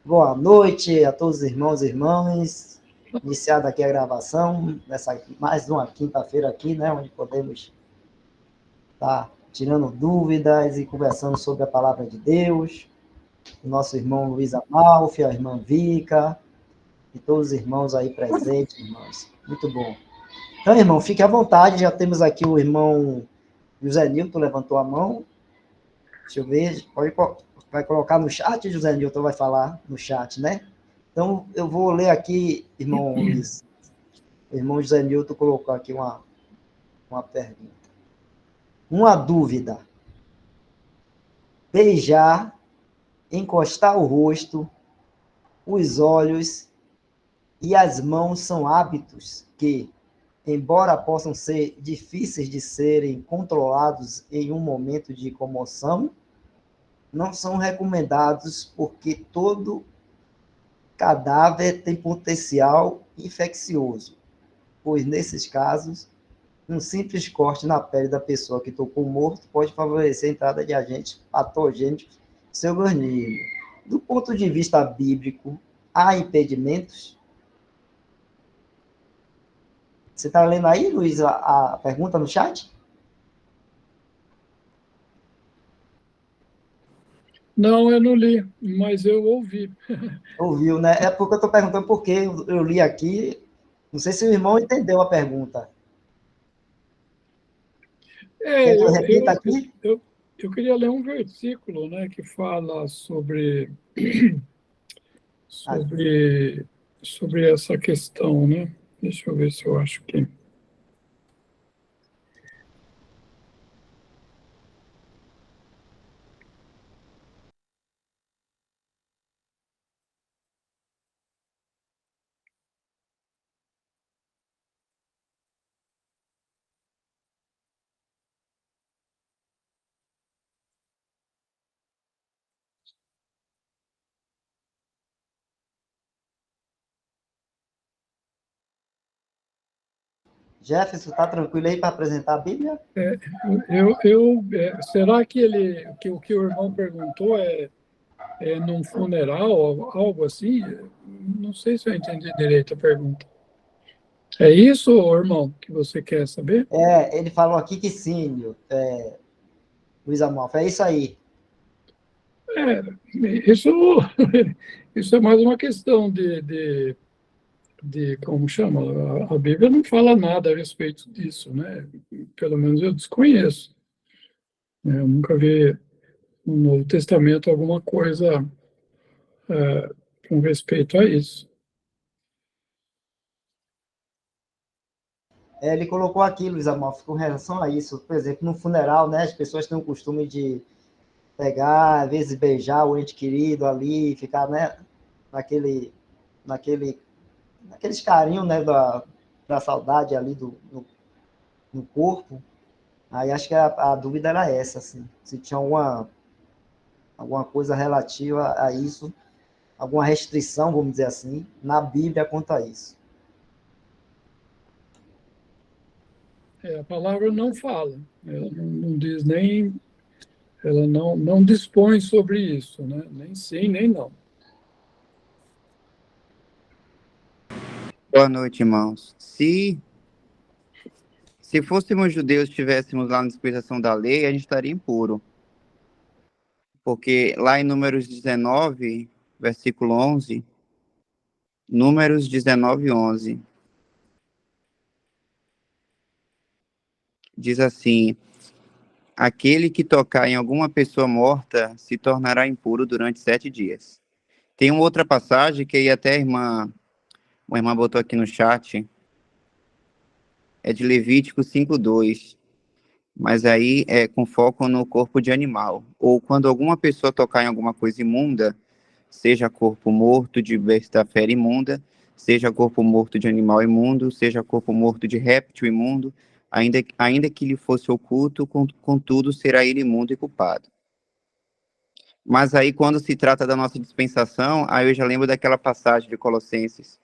Boa noite a todos os irmãos e irmãs. Iniciada aqui a gravação, nessa mais uma quinta-feira aqui, né, onde podemos estar tirando dúvidas e conversando sobre a palavra de Deus. O nosso irmão Luiz Amalfi, a irmã Vica, e todos os irmãos aí presentes, irmãos. Muito bom. Então, irmão, fique à vontade, já temos aqui o irmão José Nilton, levantou a mão. Deixa eu ver, vai colocar no chat, José Nilton vai falar no chat, né? Então, eu vou ler aqui, irmão Luiz. O irmão José Nilton colocou aqui uma pergunta. Uma dúvida. Beijar, encostar o rosto, os olhos e as mãos são hábitos que, embora possam ser difíceis de serem controlados em um momento de comoção, não são recomendados porque todo cadáver tem potencial infeccioso, pois nesses casos, um simples corte na pele da pessoa que tocou morto pode favorecer a entrada de agentes patogênicos em seu organismo. Do ponto de vista bíblico, há impedimentos? Você está lendo aí, Luiz, a pergunta no chat? Não, eu não li, mas eu ouvi. Ouviu, né? É porque eu estou perguntando por quê. Eu li aqui. Não sei se o irmão entendeu a pergunta. Quer que eu Eu, repita eu, aqui? eu, eu queria ler um versículo, né, que fala Ah, sobre, sobre essa questão, né? Deixa eu ver se eu acho que... Jefferson, está tranquilo aí para apresentar a Bíblia? Será que o que o irmão perguntou é num funeral, ou algo assim? Não sei se eu entendi direito a pergunta. É isso, irmão, que você quer saber? Ele falou aqui que sim, Luiz Amalfi. É isso aí. É, isso, isso é mais uma questão como chama? A Bíblia não fala nada a respeito disso, né? Pelo menos eu desconheço, né? Eu nunca vi no Novo Testamento alguma coisa com respeito a isso. Ele colocou aqui, Luiz Amalfi, com relação a isso. Por exemplo, no funeral, né, as pessoas têm o costume de pegar, às vezes beijar o ente querido ali, ficar, né, naquele, naquele, naqueles carinhos, né, da saudade ali no corpo. Aí acho que a dúvida era essa, assim, se tinha alguma coisa relativa a isso, alguma restrição, vamos dizer assim, na Bíblia quanto a isso. A palavra não fala, ela não diz nem, ela não dispõe sobre isso, né? Nem sim, nem não. Boa noite, irmãos. Se fôssemos judeus, estivéssemos lá na dispensação da lei, a gente estaria impuro. Porque lá em Números 19, versículo 11, Números 19, 11, diz assim: aquele que tocar em alguma pessoa morta se tornará impuro durante 7 dias. Tem uma outra passagem que aí até uma irmã botou aqui no chat, é de Levítico 5:2. Mas aí é com foco no corpo de animal. Ou quando alguma pessoa tocar em alguma coisa imunda, seja corpo morto de besta fera imunda, seja corpo morto de animal imundo, seja corpo morto de réptil imundo, ainda que lhe fosse oculto, contudo será ele imundo e culpado. Mas aí quando se trata da nossa dispensação, aí eu já lembro daquela passagem de Colossenses,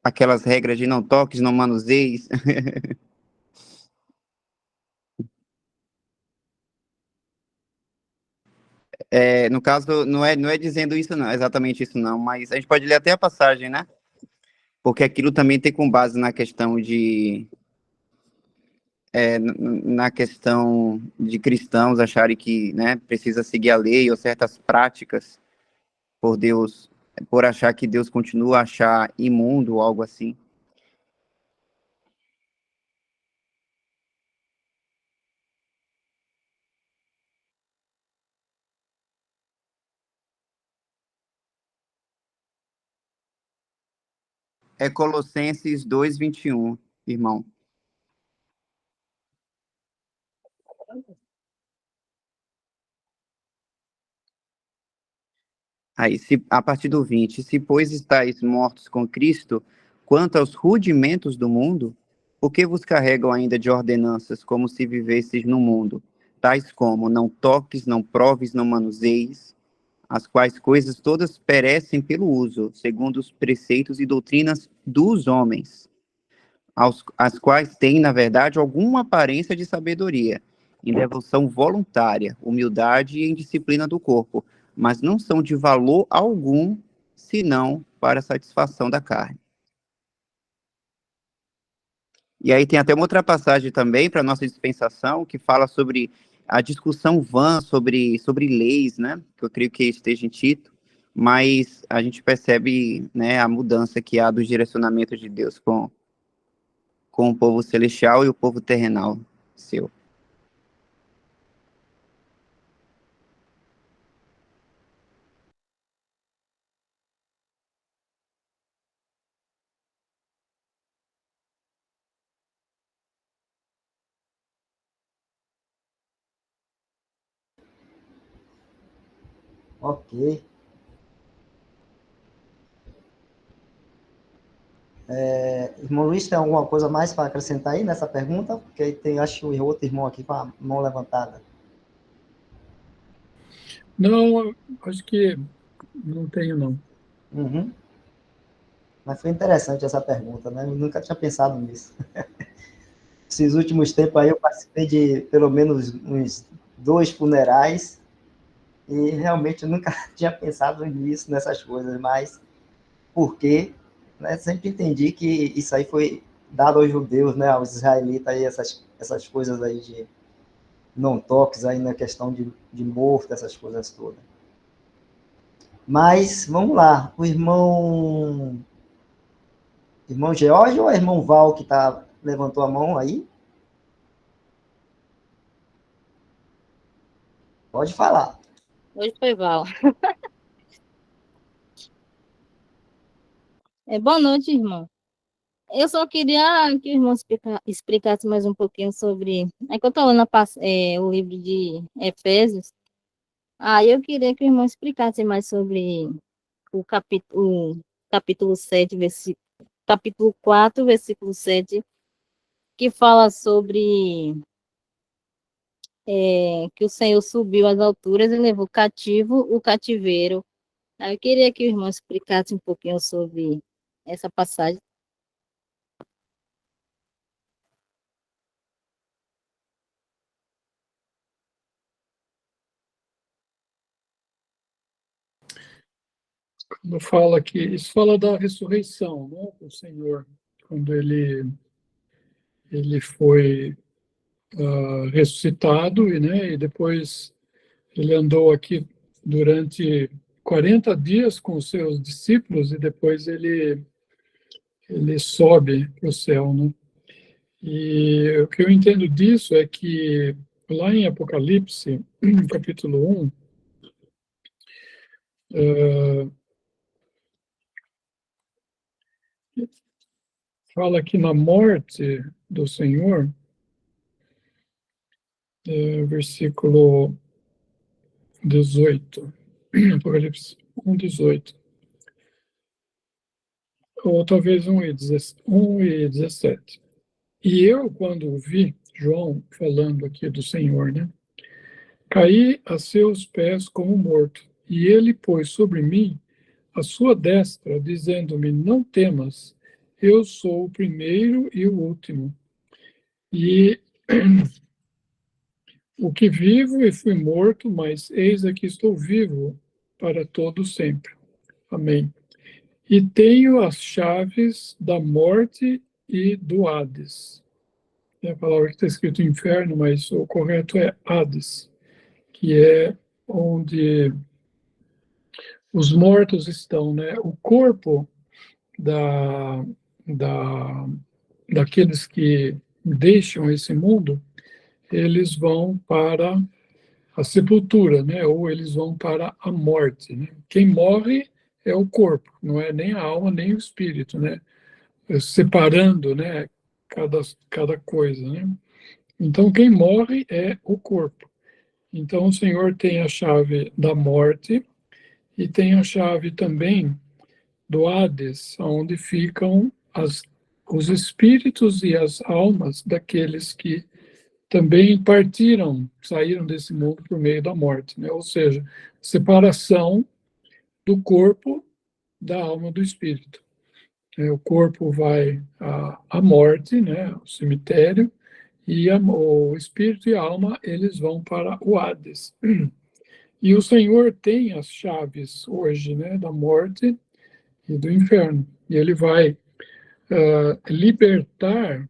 aquelas regras de não toques, não manuseis. No caso, não é dizendo isso, não, exatamente isso, não, mas a gente pode ler até a passagem, né? Porque aquilo também tem com base na questão na questão de cristãos acharem que, né, precisa seguir a lei ou certas práticas por Deus, por achar que Deus continua a achar imundo ou algo assim. É Colossenses 2:21, irmão. Aí, a partir do 20, se, pois, estáis mortos com Cristo, quanto aos rudimentos do mundo, por que vos carregam ainda de ordenanças, como se vivesseis no mundo, tais como, não toques, não proves, não manuseis, as quais coisas todas perecem pelo uso, segundo os preceitos e doutrinas dos homens, as quais têm, na verdade, alguma aparência de sabedoria, em devoção voluntária, humildade e em disciplina do corpo, mas não são de valor algum, senão para a satisfação da carne. E aí tem até uma outra passagem também para a nossa dispensação, que fala sobre a discussão vã sobre leis, né? Que eu creio que esteja em Tito, mas a gente percebe, né, a mudança que há dos direcionamentos de Deus com o povo celestial e o povo terrenal seu. Ok. Irmão Luiz, tem alguma coisa mais para acrescentar aí nessa pergunta? Porque aí tem, acho, outro irmão aqui com a mão levantada. Não, acho que não tenho, não. Uhum. Mas foi interessante essa pergunta, né? Eu nunca tinha pensado nisso. Esses últimos tempos aí eu participei de pelo menos uns 2 funerais e realmente eu nunca tinha pensado nisso, nessas coisas, mas por quê? Né? Sempre entendi que isso aí foi dado aos judeus, né? Aos israelitas aí, essas coisas aí de não toques aí na questão de morto, essas coisas todas. Mas, vamos lá, o irmão George ou o irmão Val que levantou a mão aí? Pode falar. Hoje foi Val. Boa noite, irmão. Eu só queria que o irmão explicasse mais um pouquinho sobre. É que eu estou lendo o livro de Efésios. Aí eu queria que o irmão explicasse mais sobre o capítulo 7, capítulo 4, versículo 7, que fala sobre que o Senhor subiu às alturas e levou cativo o cativeiro. Aí eu queria que o irmão explicasse um pouquinho sobre essa passagem. Quando fala que isso fala da ressurreição, né? O Senhor, quando ele foi ressuscitado e depois ele andou aqui durante 40 dias com os seus discípulos e depois ele sobe para o céu, né? E o que eu entendo disso é que lá em Apocalipse, capítulo 1, fala que na morte do Senhor, versículo 18, Apocalipse 1, 18, ou talvez 1 e 17. E eu, quando vi João falando aqui do Senhor, né, caí a seus pés como morto, e ele pôs sobre mim a sua destra, dizendo-me: não temas, eu sou o primeiro e o último, e o que vivo e fui morto, mas eis aqui estou vivo para todo sempre. Amém. E tenho as chaves da morte e do Hades. É a palavra que está escrito inferno, mas o correto é Hades, que é onde os mortos estão, né? O corpo da, da, daqueles que deixam esse mundo, eles vão para a sepultura, né? Ou eles vão para a morte, né? Quem morre é o corpo, não é nem a alma nem o espírito, né? Separando, né? Cada coisa, né? Então quem morre é o corpo. Então o Senhor tem a chave da morte e tem a chave também do Hades, onde ficam os espíritos e as almas daqueles que também partiram, saíram desse mundo por meio da morte, né? Ou seja, separação do corpo da alma do espírito. O corpo vai à morte, né? O cemitério, e o espírito e a alma eles vão para o Hades. E o Senhor tem as chaves hoje, né? Da morte e do inferno. E ele vai libertar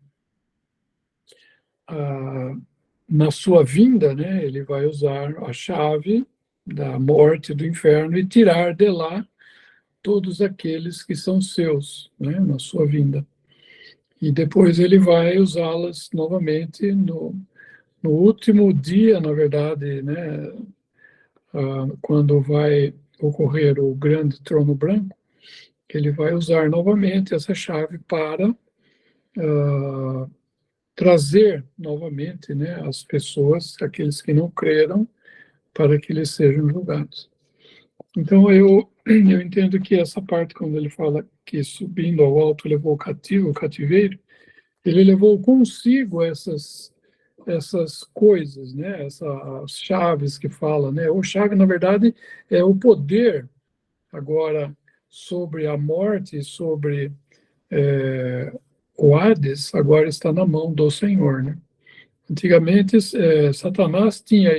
na sua vinda, né, ele vai usar a chave da morte do inferno e tirar de lá todos aqueles que são seus, né, na sua vinda. E depois ele vai usá-las novamente no último dia, na verdade, né, quando vai ocorrer o grande trono branco, ele vai usar novamente essa chave para trazer novamente, né, as pessoas, aqueles que não creram, para que eles sejam julgados. Então, eu entendo que essa parte, quando ele fala que subindo ao alto levou o cativo, o cativeiro, ele levou consigo essas coisas, né? Essas chaves que fala, né? O chave, na verdade, é o poder agora sobre a morte, sobre o Hades, agora está na mão do Senhor, né? Antigamente, Satanás tinha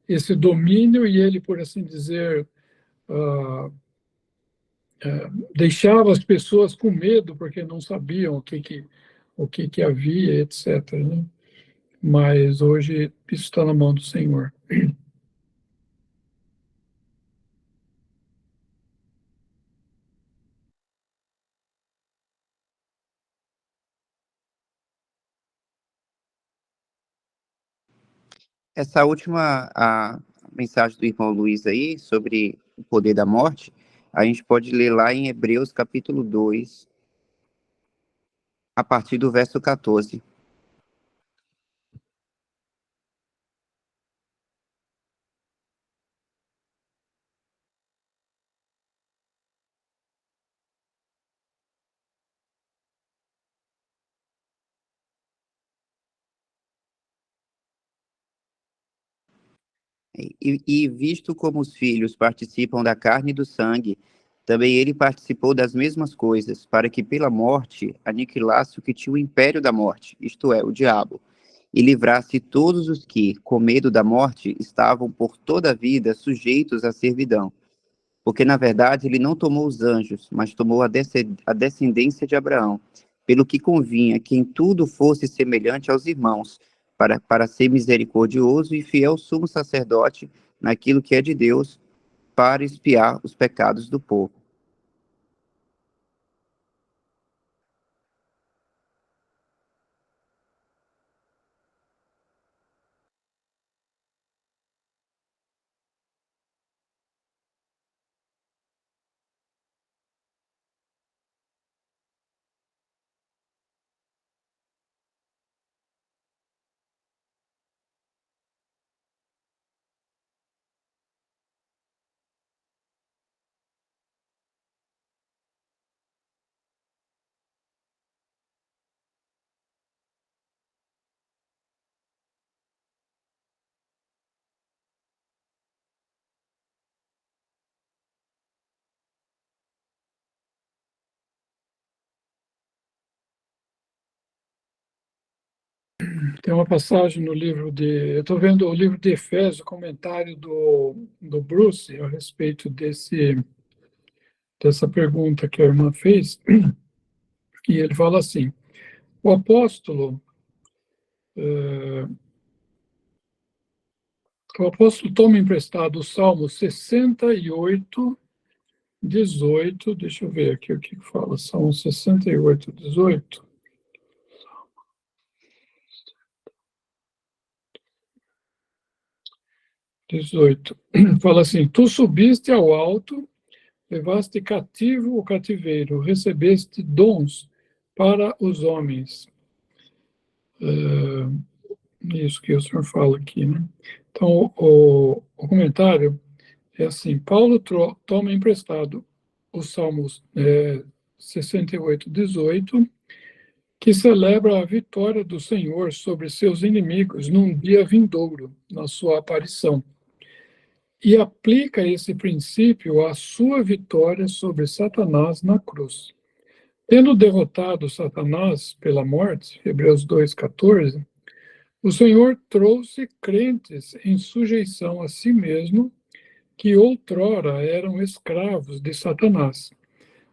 esse domínio e ele, por assim dizer, ah, deixava as pessoas com medo porque não sabiam o que havia, etc., né? Mas hoje isso está na mão do Senhor. Essa última a mensagem do irmão Luiz aí, sobre o poder da morte, a gente pode ler lá em Hebreus capítulo 2, a partir do verso 14. E visto como os filhos participam da carne e do sangue, também ele participou das mesmas coisas, para que pela morte aniquilasse o que tinha o império da morte, isto é, o diabo, e livrasse todos os que, com medo da morte, estavam por toda a vida sujeitos à servidão. Porque, na verdade, ele não tomou os anjos, mas tomou a descendência de Abraão, pelo que convinha que em tudo fosse semelhante aos irmãos, para ser misericordioso e fiel sumo sacerdote naquilo que é de Deus, para expiar os pecados do povo. Tem uma passagem no livro eu estou vendo o livro de Efésios, o comentário do Bruce a respeito dessa pergunta que a irmã fez, e ele fala assim, o apóstolo toma emprestado o Salmo 68, 18, deixa eu ver aqui o que fala, Salmo 68, 18. 18. Fala assim, tu subiste ao alto, levaste cativo o cativeiro, recebeste dons para os homens. Isso que o senhor fala aqui, né? Então, o comentário é assim, Paulo toma emprestado os Salmos 68, 18, que celebra a vitória do Senhor sobre seus inimigos num dia vindouro, na sua aparição, e aplica esse princípio à sua vitória sobre Satanás na cruz. Tendo derrotado Satanás pela morte, Hebreus 2,14, o Senhor trouxe crentes em sujeição a si mesmo, que outrora eram escravos de Satanás.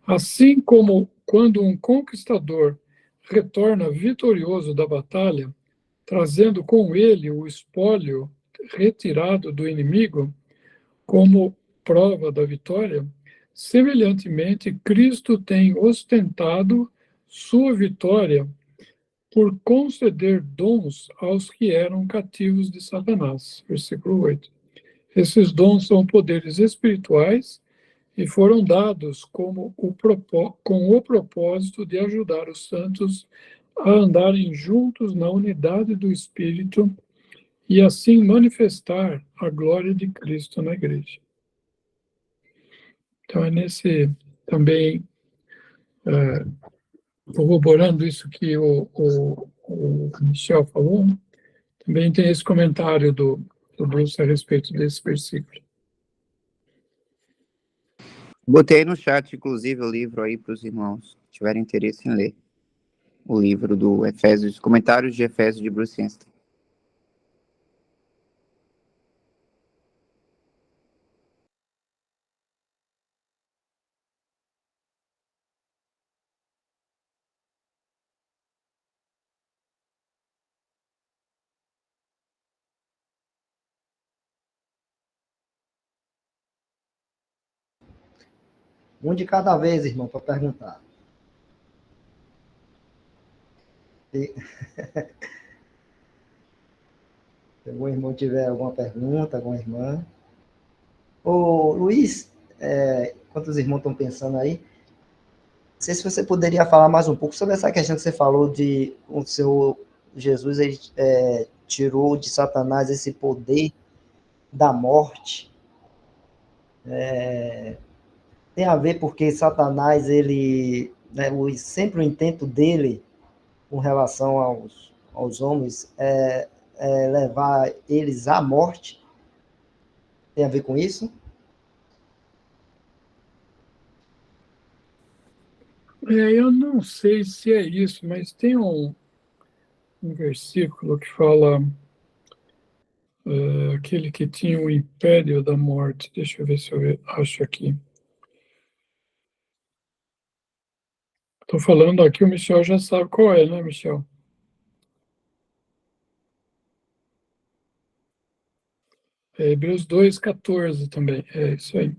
Assim como quando um conquistador retorna vitorioso da batalha, trazendo com ele o espólio retirado do inimigo, como prova da vitória, semelhantemente, Cristo tem ostentado sua vitória por conceder dons aos que eram cativos de Satanás. Versículo 8. Esses dons são poderes espirituais e foram dados com o propósito de ajudar os santos a andarem juntos na unidade do Espírito e assim manifestar a glória de Cristo na igreja. Então, é nesse também, corroborando isso que o Michel falou, também tem esse comentário do Bruce a respeito desse versículo. Botei no chat, inclusive, o livro aí para os irmãos que tiverem interesse em ler. O livro do Efésios, Comentários de Efésios de Bruce Anstey. Um de cada vez, irmão, para perguntar. Se algum irmão tiver alguma pergunta, alguma irmã. Ô, Luiz, enquanto os irmãos estão pensando aí, não sei se você poderia falar mais um pouco sobre essa questão que você falou de o Senhor Jesus ele, tirou de Satanás esse poder da morte. Tem a ver porque Satanás, ele, né, sempre o intento dele com relação aos homens é levar eles à morte. Tem a ver com isso? Eu não sei se é isso, mas tem um versículo que fala aquele que tinha o império da morte. Deixa eu ver se eu acho aqui. Estou falando aqui, o Michel já sabe qual é, né, Michel? É Hebreus 2,14 também, é isso aí.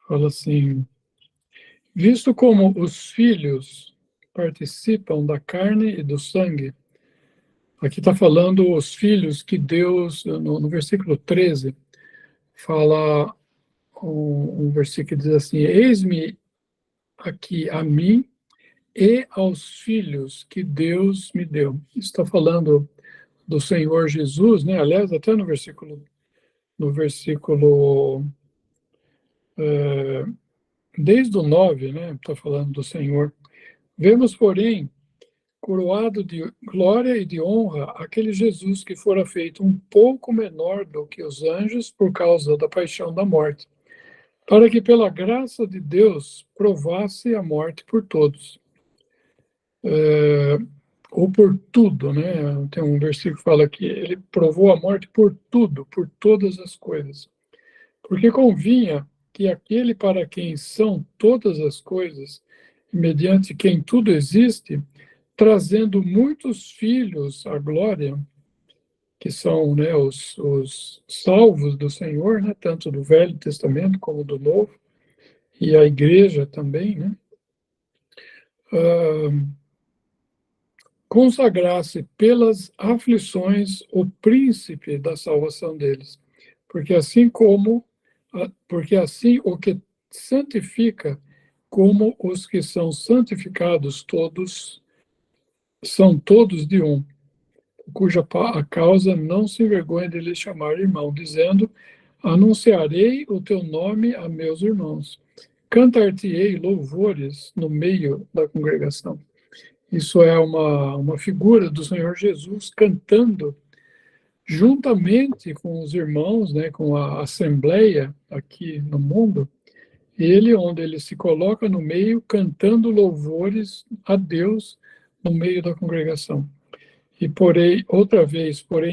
Fala assim, visto como os filhos participam da carne e do sangue, aqui está falando os filhos que Deus, no versículo 13, fala um versículo que diz assim, eis-me aqui a mim e aos filhos que Deus me deu. Está falando do Senhor Jesus, né? Aliás, até no versículo desde o 9, né? Está falando do Senhor. Vemos, porém, coroado de glória e de honra aquele Jesus que fora feito um pouco menor do que os anjos por causa da paixão da morte, para que pela graça de Deus provasse a morte por todos. Ou por tudo, né? Tem um versículo que fala que ele provou a morte por tudo, por todas as coisas. Porque convinha que aquele para quem são todas as coisas, mediante quem tudo existe, trazendo muitos filhos à glória, que são, né, os salvos do Senhor, né, tanto do Velho Testamento como do Novo, e a igreja também, né, consagrasse pelas aflições o príncipe da salvação deles, porque assim o que santifica, como os que são santificados são todos de um, cuja a causa não se envergonha de lhe chamar irmão, dizendo: anunciarei o teu nome a meus irmãos, cantar-te-ei louvores no meio da congregação. Isso é uma figura do Senhor Jesus cantando juntamente com os irmãos, né, com a assembleia aqui no mundo, onde ele se coloca no meio, cantando louvores a Deus no meio da congregação. E porém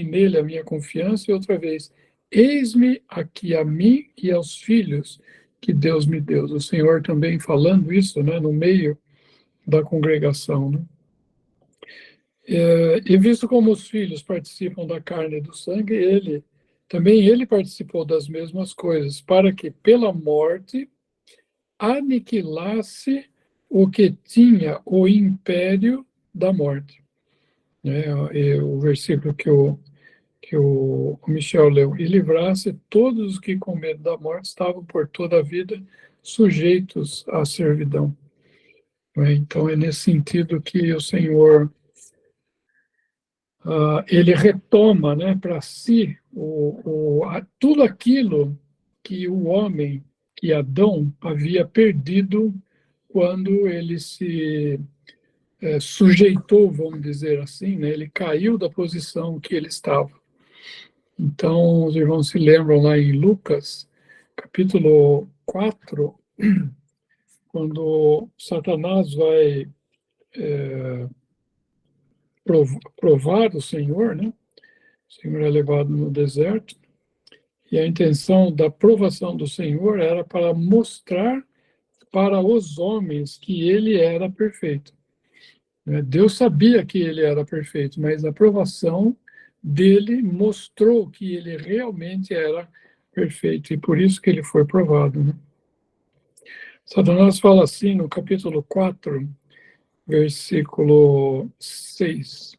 nele a minha confiança, e outra vez, eis-me aqui a mim e aos filhos que Deus me deu. O Senhor também falando isso, né, no meio da congregação, né? E visto como os filhos participam da carne e do sangue, ele participou das mesmas coisas, para que pela morte aniquilasse o que tinha o império da morte. O versículo que o Michel leu: e livrasse todos os que com medo da morte estavam por toda a vida sujeitos à servidão. Então é nesse sentido que o Senhor ele retoma, né, para si tudo aquilo que o homem, que Adão, havia perdido quando ele se sujeitou, vamos dizer assim, né, ele caiu da posição que ele estava. Então, os irmãos se lembram lá em Lucas, capítulo 4, quando Satanás vai provar o Senhor, né? O Senhor é levado no deserto, e a intenção da provação do Senhor era para mostrar para os homens que ele era perfeito. Deus sabia que ele era perfeito, mas a provação dele mostrou que ele realmente era perfeito, e por isso que ele foi provado, né? Satanás fala assim no capítulo 4, versículo 6.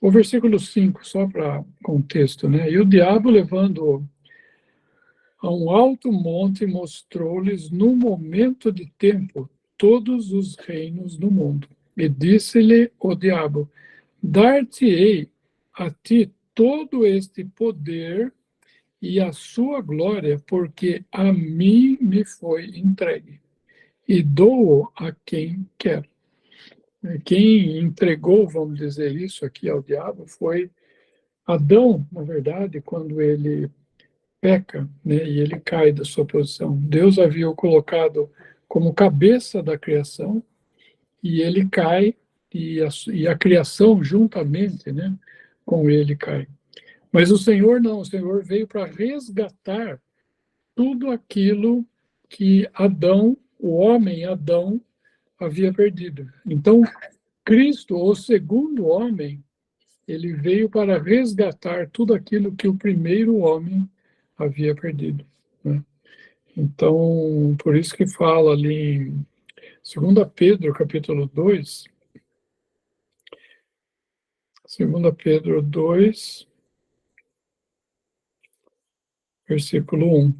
O versículo 5, só para contexto, né? E o diabo, levando-o a um alto monte, mostrou-lhes num momento de tempo todos os reinos do mundo. E disse-lhe o diabo: dar-te-ei a ti todo este poder e a sua glória, porque a mim me foi entregue, e dou-o a quem quer. Quem entregou, vamos dizer isso aqui, ao diabo foi Adão, na verdade, quando ele peca, né, e ele cai da sua posição. Deus havia o colocado como cabeça da criação, e ele cai, e a criação juntamente, né, com ele cai. Mas o Senhor não, o Senhor veio para resgatar tudo aquilo que Adão, o homem Adão, havia perdido. Então, Cristo, o segundo homem, ele veio para resgatar tudo aquilo que o primeiro homem havia perdido, né? Então, por isso que fala ali em 2 Pedro, capítulo 2, 2 Pedro 2, versículo 1.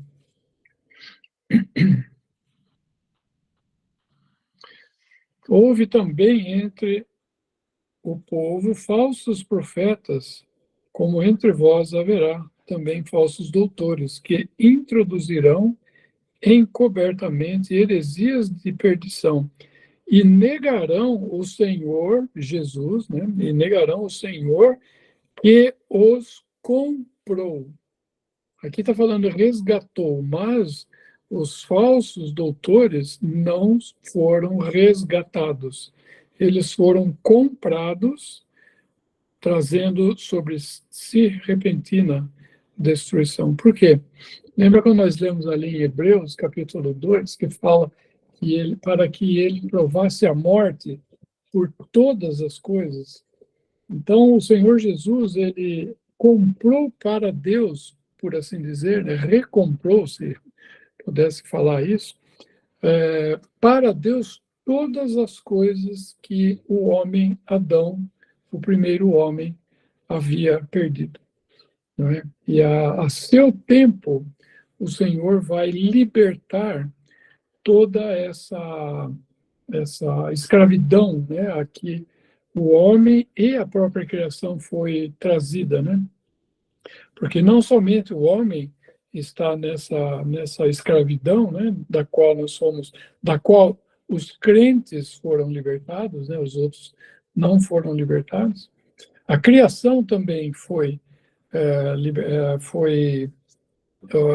Houve também entre o povo falsos profetas, como entre vós haverá também falsos doutores, que introduzirão encobertamente heresias de perdição, e negarão o Senhor Jesus, né? E negarão o Senhor que os comprou. Aqui está falando resgatou, mas os falsos doutores não foram resgatados. Eles foram comprados, trazendo sobre si repentina destruição. Por quê? Lembra quando nós lemos ali em Hebreus, capítulo 2, que fala que ele, para que ele provasse a morte por todas as coisas? Então, o Senhor Jesus, ele comprou para Deus, por assim dizer, né, recomprou, se pudesse falar isso, para Deus todas as coisas que o homem, Adão, o primeiro homem, havia perdido. Não é? E a seu tempo, o Senhor vai libertar toda essa escravidão, né, a que o homem e a própria criação foi trazida, né? Porque não somente o homem está nessa escravidão, né, da qual os crentes foram libertados, né, os outros não foram libertados. A criação também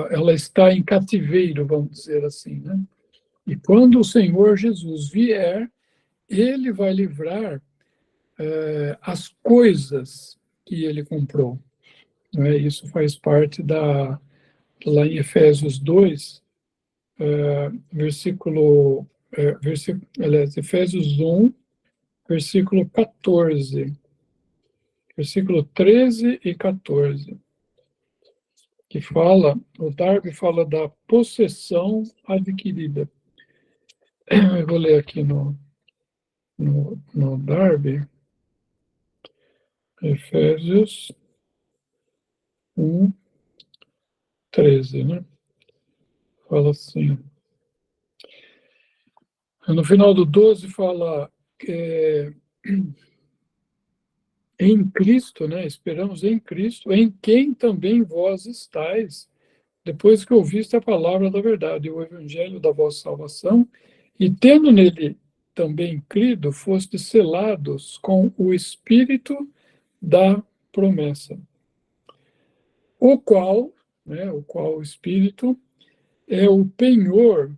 ela está em cativeiro, vamos dizer assim, né? E quando o Senhor Jesus vier, ele vai livrar as coisas que ele comprou. Não é? Isso faz parte lá em Efésios 2, aliás, Efésios 1, versículo 14, versículo 13 e 14, que fala, o Darby fala da possessão adquirida. Eu vou ler aqui no Darby, Efésios 1, 13, né? Fala assim. No final do 12 fala em Cristo, né? Esperamos em Cristo, em quem também vós estáis, depois que ouviste a palavra da verdade, o evangelho da vossa salvação, e tendo nele também crido, fostes selados com o Espírito da promessa, o qual o Espírito é o penhor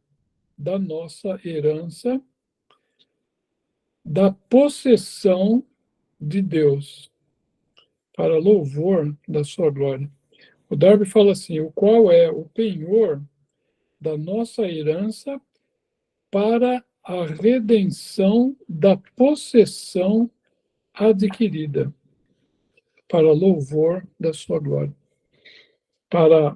da nossa herança, da possessão de Deus, para louvor da sua glória. O Darby fala assim, o qual é o penhor da nossa herança para a redenção da possessão adquirida, para louvor da sua glória. Para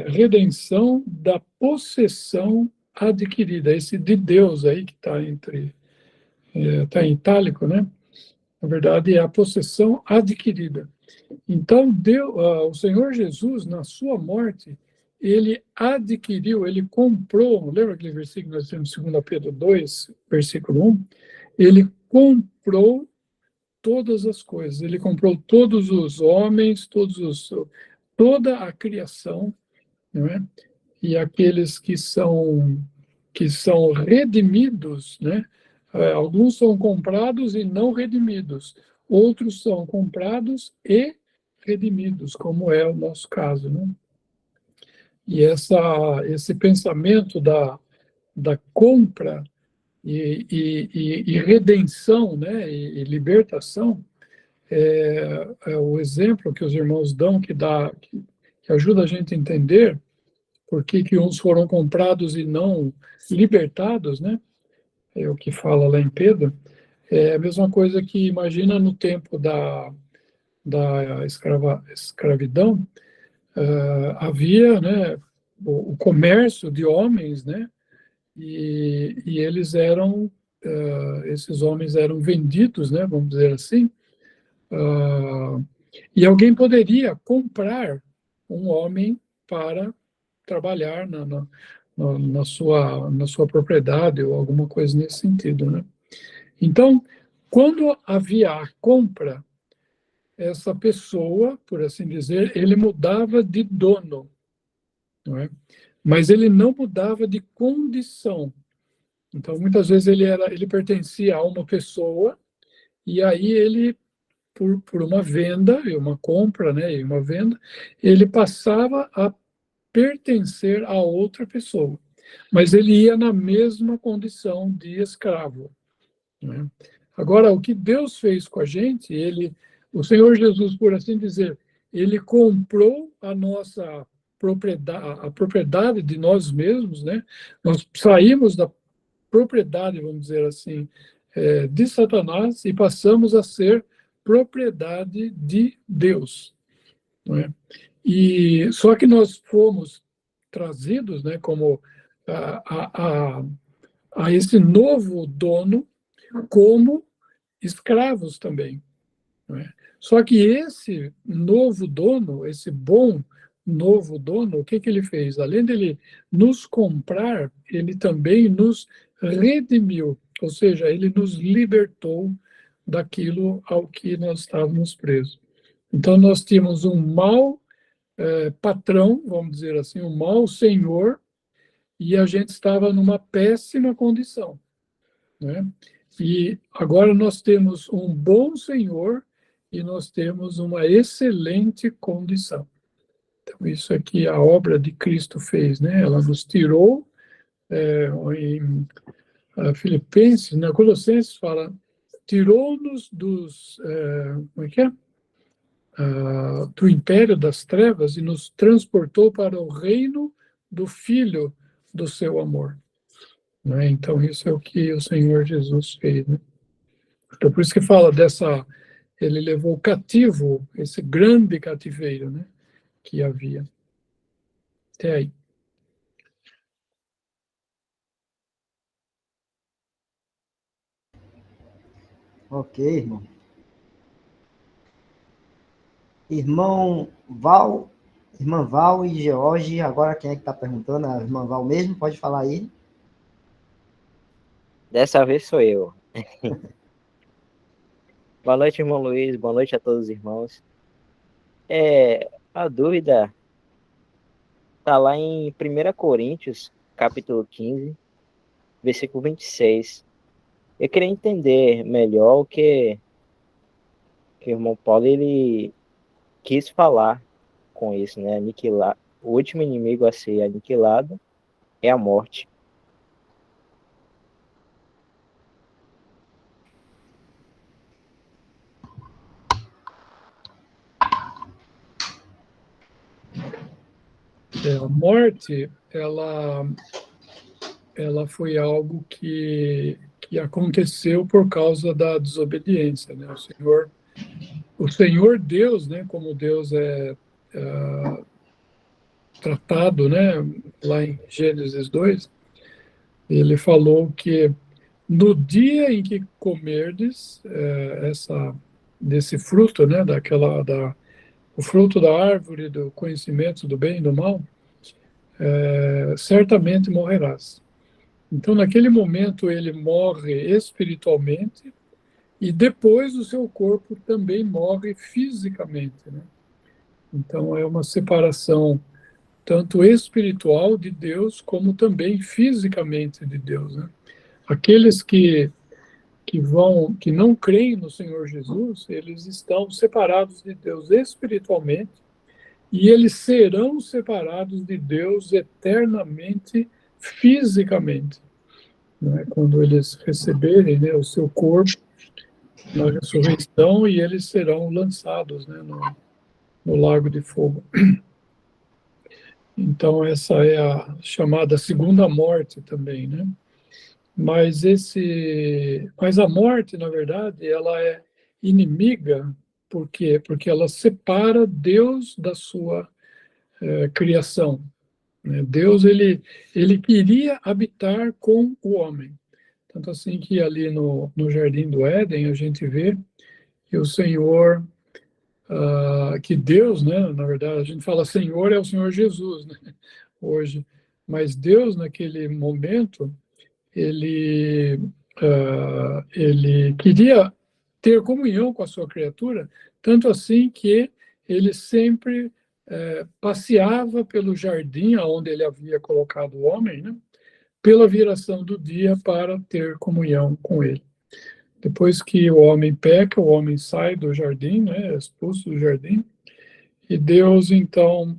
redenção da possessão adquirida. Esse de Deus aí que está está em itálico, né? Na verdade, é a possessão adquirida. Então, o Senhor Jesus, na sua morte, ele adquiriu, ele comprou, lembra aquele versículo que nós temos em 2 Pedro 2, versículo 1? Ele comprou todas as coisas, ele comprou todos os homens, toda a criação, não é? E aqueles que são redimidos, né? Alguns são comprados e não redimidos, outros são comprados e redimidos, como é o nosso caso, né? E esse pensamento da compra e redenção, né? E libertação é o exemplo que os irmãos dão, que ajuda a gente a entender por que uns foram comprados e não libertados, né? É o que fala lá em Pedro. É a mesma coisa que imagina no tempo da escravidão, havia, né, o comércio de homens, né? E eles esses homens eram vendidos, né? Vamos dizer assim. E alguém poderia comprar um homem para trabalhar na sua propriedade ou alguma coisa nesse sentido, né? Então, quando havia a compra, essa pessoa, por assim dizer, ele mudava de dono, não é? Mas ele não mudava de condição. Então, muitas vezes ele pertencia a uma pessoa, e aí ele, por uma venda, e uma compra, né, e uma venda, ele passava a pertencer a outra pessoa. Mas ele ia na mesma condição de escravo, né? Agora, o que Deus fez com a gente, o Senhor Jesus, por assim dizer, ele comprou a nossa propriedade, a propriedade de nós mesmos, né? Nós saímos da propriedade, vamos dizer assim, de Satanás e passamos a ser propriedade de Deus, não é? E só que nós fomos trazidos, né, como a esse novo dono, como escravos também, não é? Só que esse novo dono, esse bom novo dono, o que ele fez? Além dele nos comprar, ele também nos redimiu, ou seja, ele nos libertou daquilo ao que nós estávamos presos. Então, nós tínhamos um mau patrão, vamos dizer assim, um mau senhor, e a gente estava numa péssima condição, né? E agora nós temos um bom senhor e nós temos uma excelente condição. Então, isso aqui a obra de Cristo fez, né? Ela nos tirou, em Filipenses, na Colossenses fala, tirou-nos como é que é? Do império das trevas e nos transportou para o reino do Filho do seu amor, né? Então, isso é o que o Senhor Jesus fez, né? Então, por isso que fala ele levou cativo esse grande cativeiro, né, que havia. Até aí. Ok, irmão. Irmã Val e George, agora quem é que está perguntando? A irmã Val mesmo? Pode falar aí. Dessa vez sou eu. Boa noite, irmão Luiz. Boa noite a todos os irmãos. A dúvida está lá em 1 Coríntios, capítulo 15, versículo 26. Eu queria entender melhor o que o irmão Paulo ele quis falar com isso, né? Aniquilar. O último inimigo a ser aniquilado é a morte. A morte, ela foi algo que aconteceu por causa da desobediência, né? O Senhor Deus, né, como Deus é tratado, né, lá em Gênesis 2, ele falou que no dia em que comerdes desse fruto, né, o fruto da árvore do conhecimento do bem e do mal, certamente morrerás. Então, naquele momento, ele morre espiritualmente e depois o seu corpo também morre fisicamente, né? Então, é uma separação tanto espiritual de Deus como também fisicamente de Deus, né? Aqueles que não creem no Senhor Jesus, eles estão separados de Deus espiritualmente e eles serão separados de Deus eternamente fisicamente, né? Quando eles receberem, né, o seu corpo na ressurreição e eles serão lançados, né, no lago de fogo. Então, essa é a chamada segunda morte também, né? Mas a morte, na verdade, ela é inimiga, por quê? Porque ela separa Deus da sua criação, né? Deus, ele queria habitar com o homem. Tanto assim que ali no Jardim do Éden, a gente vê que o Senhor, que Deus, né, na verdade, a gente fala Senhor, é o Senhor Jesus, né, hoje, mas Deus, naquele momento, ele queria ter comunhão com a sua criatura, tanto assim que ele sempre passeava pelo jardim onde ele havia colocado o homem, né, pela viração do dia para ter comunhão com ele. Depois que o homem peca, o homem sai do jardim, né, é expulso do jardim, e Deus, então,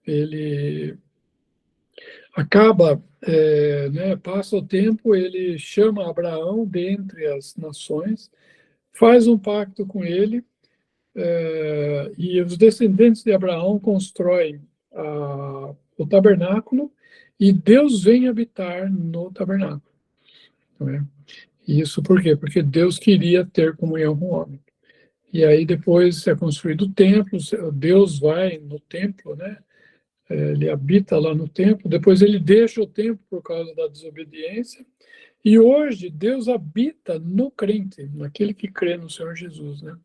ele acaba, né, passa o tempo, ele chama Abraão dentre as nações, faz um pacto com ele, e os descendentes de Abraão constroem o tabernáculo, e Deus vem habitar no tabernáculo. Né? Isso por quê? Porque Deus queria ter comunhão com o homem. E aí depois é construído o templo, Deus vai no templo, né? Ele habita lá no templo, depois ele deixa o templo por causa da desobediência, e hoje Deus habita no crente, naquele que crê no Senhor Jesus, né?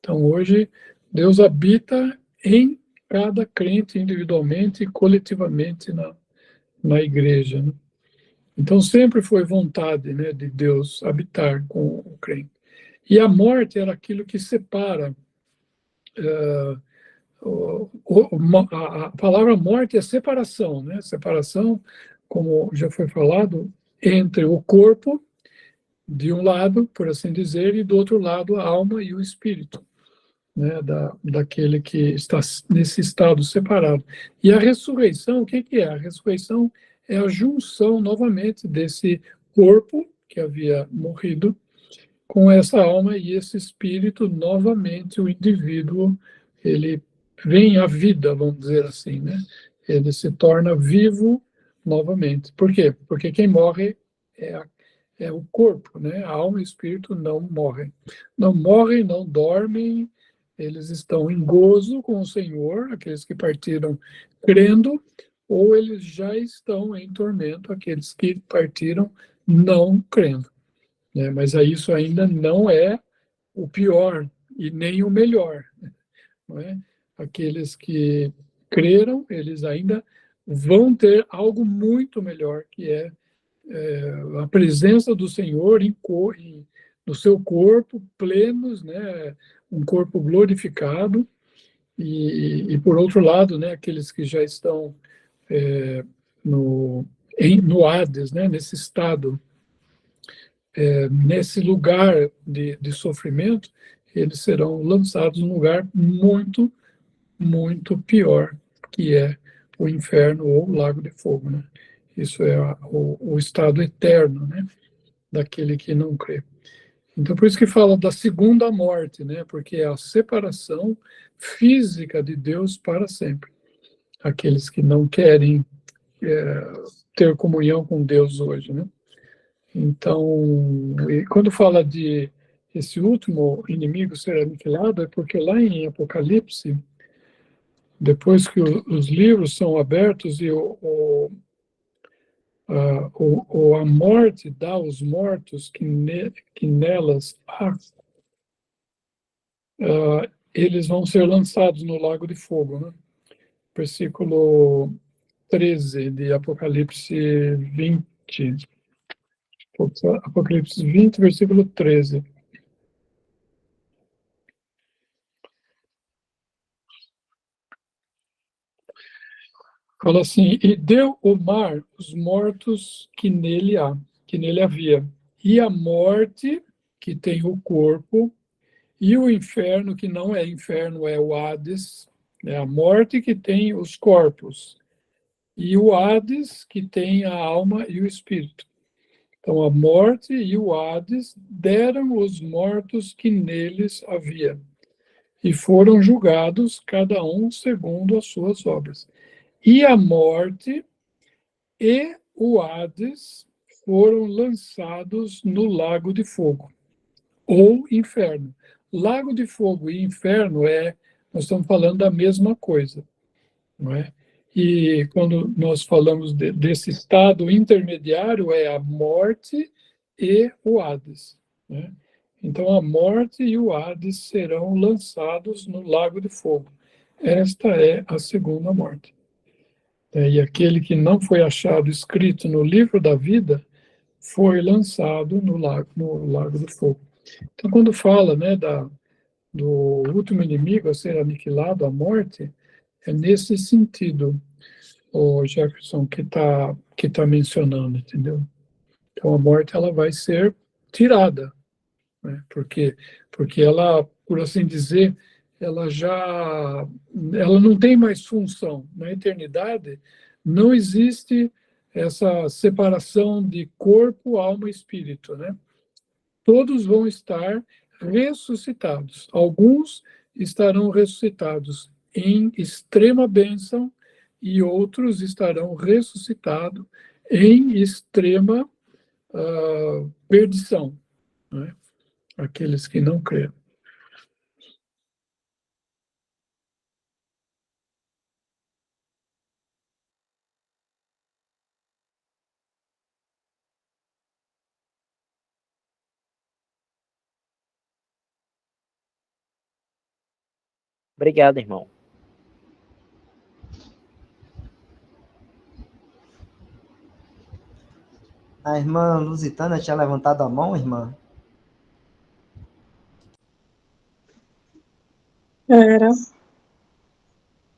Então hoje Deus habita em cada crente individualmente e coletivamente na igreja, né? Então sempre foi vontade, né, de Deus habitar com o crente. E a morte era aquilo que separa. A palavra morte é separação, né? Separação, como já foi falado, entre o corpo, de um lado, por assim dizer, e do outro lado, a alma e o espírito, né? Daquele que está nesse estado separado. E a ressurreição, o que é? A ressurreição é a junção novamente desse corpo que havia morrido com essa alma e esse espírito, novamente o indivíduo, ele vem à vida, vamos dizer assim, né? Ele se torna vivo novamente. Por quê? Porque quem morre é o corpo, né? A alma e o espírito não morrem. Não morrem, não dormem, eles estão em gozo com o Senhor, aqueles que partiram crendo, ou eles já estão em tormento, aqueles que partiram não crendo. Mas isso ainda não é o pior e nem o melhor. Não é? Aqueles que creram, eles ainda vão ter algo muito melhor, que é a presença do Senhor no seu corpo, plenos, né? Um corpo glorificado, e por outro lado, né, aqueles que já estão no Hades, né, nesse estado, nesse lugar de sofrimento, eles serão lançados num lugar muito, muito pior, que é o inferno ou o lago de fogo, né? Isso é o estado eterno, né, daquele que não crê. Então, por isso que fala da segunda morte, né? Porque é a separação física de Deus para sempre. Aqueles que não querem ter comunhão com Deus hoje, né? Então, e quando fala de esse último inimigo ser aniquilado, é porque lá em Apocalipse, depois que os livros são abertos e a morte dá aos mortos que nelas há, eles vão ser lançados no lago de fogo, né? Versículo 13 de Apocalipse 20. Apocalipse 20, versículo 13. Fala assim: e deu o mar os mortos que nele havia, e a morte, que tem o corpo, e o inferno, que não é inferno, é o Hades, é a morte que tem os corpos, e o Hades, que tem a alma e o espírito. Então, a morte e o Hades deram os mortos que neles havia, e foram julgados, cada um segundo as suas obras. E a morte e o Hades foram lançados no lago de fogo, ou inferno. Lago de fogo e inferno nós estamos falando da mesma coisa, não é? E quando nós falamos desse estado intermediário, é a morte e o Hades, né? Então, a morte e o Hades serão lançados no lago de fogo. Esta é a segunda morte. E aquele que não foi achado escrito no livro da vida foi lançado no lago de fogo. Então, quando fala, né, do último inimigo a ser aniquilado, a morte, é nesse sentido. o Jefferson, que tá mencionando, entendeu? Então, a morte ela vai ser tirada, né? Porque ela, por assim dizer, ela não tem mais função. Na eternidade, não existe essa separação de corpo, alma e espírito, né? Todos vão estar ressuscitados. Alguns estarão ressuscitados em extrema bênção e outros estarão ressuscitados em extrema perdição, né? Aqueles que não creram. Obrigado, irmão. A irmã Lusitana tinha levantado a mão, irmã? Era.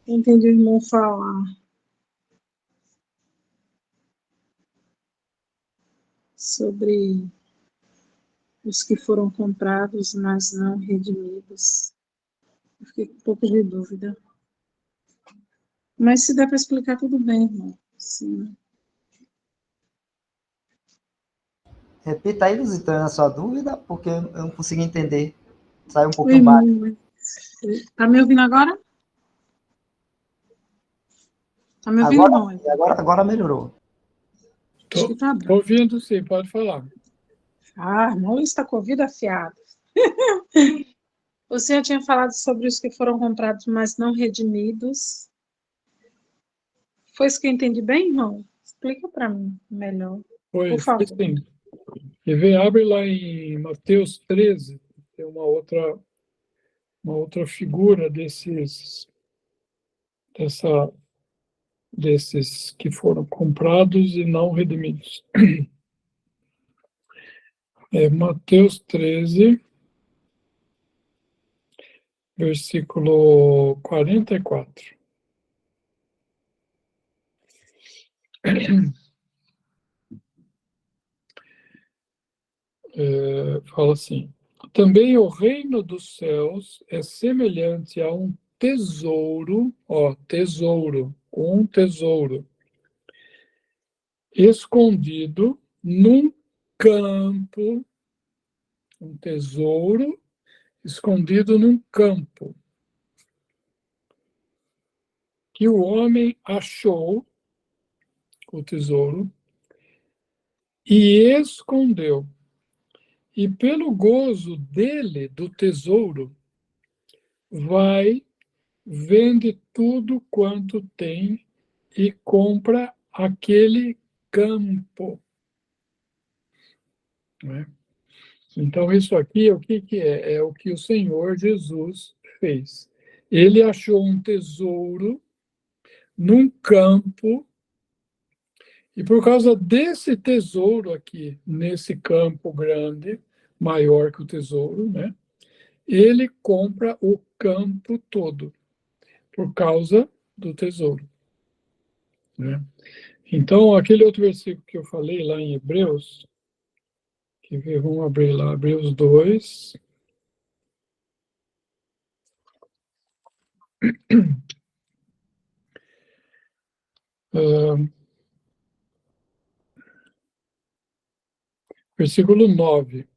Entendi o irmão falar sobre os que foram comprados, mas não redimidos. Eu fiquei com um pouco de dúvida. Mas se der para explicar, tudo bem, irmão. Sim. Repita aí, Lusitana, a sua dúvida, porque eu não consegui entender. Saiu um O pouquinho baixo. irmão, tá me ouvindo agora? Tá me ouvindo, irmão? Agora melhorou. Acho que tá bom. Estou ouvindo, sim, pode falar. Ah, irmão, está com o ouvido afiado. O senhor tinha falado sobre os que foram comprados, mas não redimidos. Foi isso que eu entendi bem, irmão? Explica para mim melhor. Foi Por favor. sim. E vem, abre lá em Mateus 13, tem uma outra figura desses que foram comprados e não redimidos. É Mateus 13, versículo 44. Fala assim: também o reino dos céus é semelhante a um tesouro, um tesouro escondido num campo, um tesouro escondido num campo, que o homem achou o tesouro e escondeu. E pelo gozo dele, do tesouro, vai, vende tudo quanto tem e compra aquele campo. Né? Então, isso aqui, o que é? É o que o Senhor Jesus fez. Ele achou um tesouro num campo, e por causa desse tesouro aqui, nesse campo grande, maior que o tesouro, né? Ele compra o campo todo, por causa do tesouro. Né? Então, aquele outro versículo que eu falei lá em Hebreus, vamos abrir lá, Hebreus 2. Versículo 9.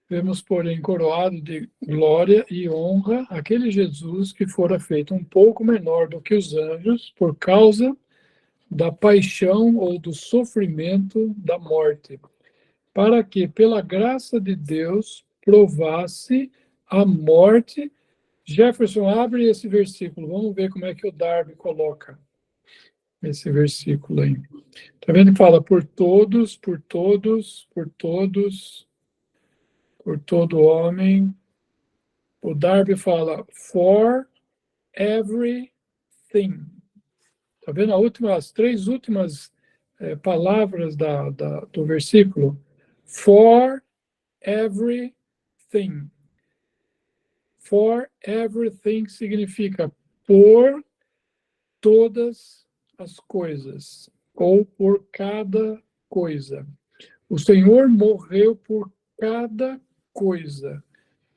Vemos, porém, coroado de glória e honra aquele Jesus que fora feito um pouco menor do que os anjos por causa da paixão ou do sofrimento da morte, para que, pela graça de Deus, provasse a morte. Jefferson, abre esse versículo. Vamos ver como é que o Darby coloca esse versículo aí. Está vendo que fala por todos, por todos, por todos, por todo homem. O Darby fala for everything. Está vendo as três últimas palavras do versículo? For everything. For everything significa por todas as coisas, ou por cada coisa. O Senhor morreu por cada coisa.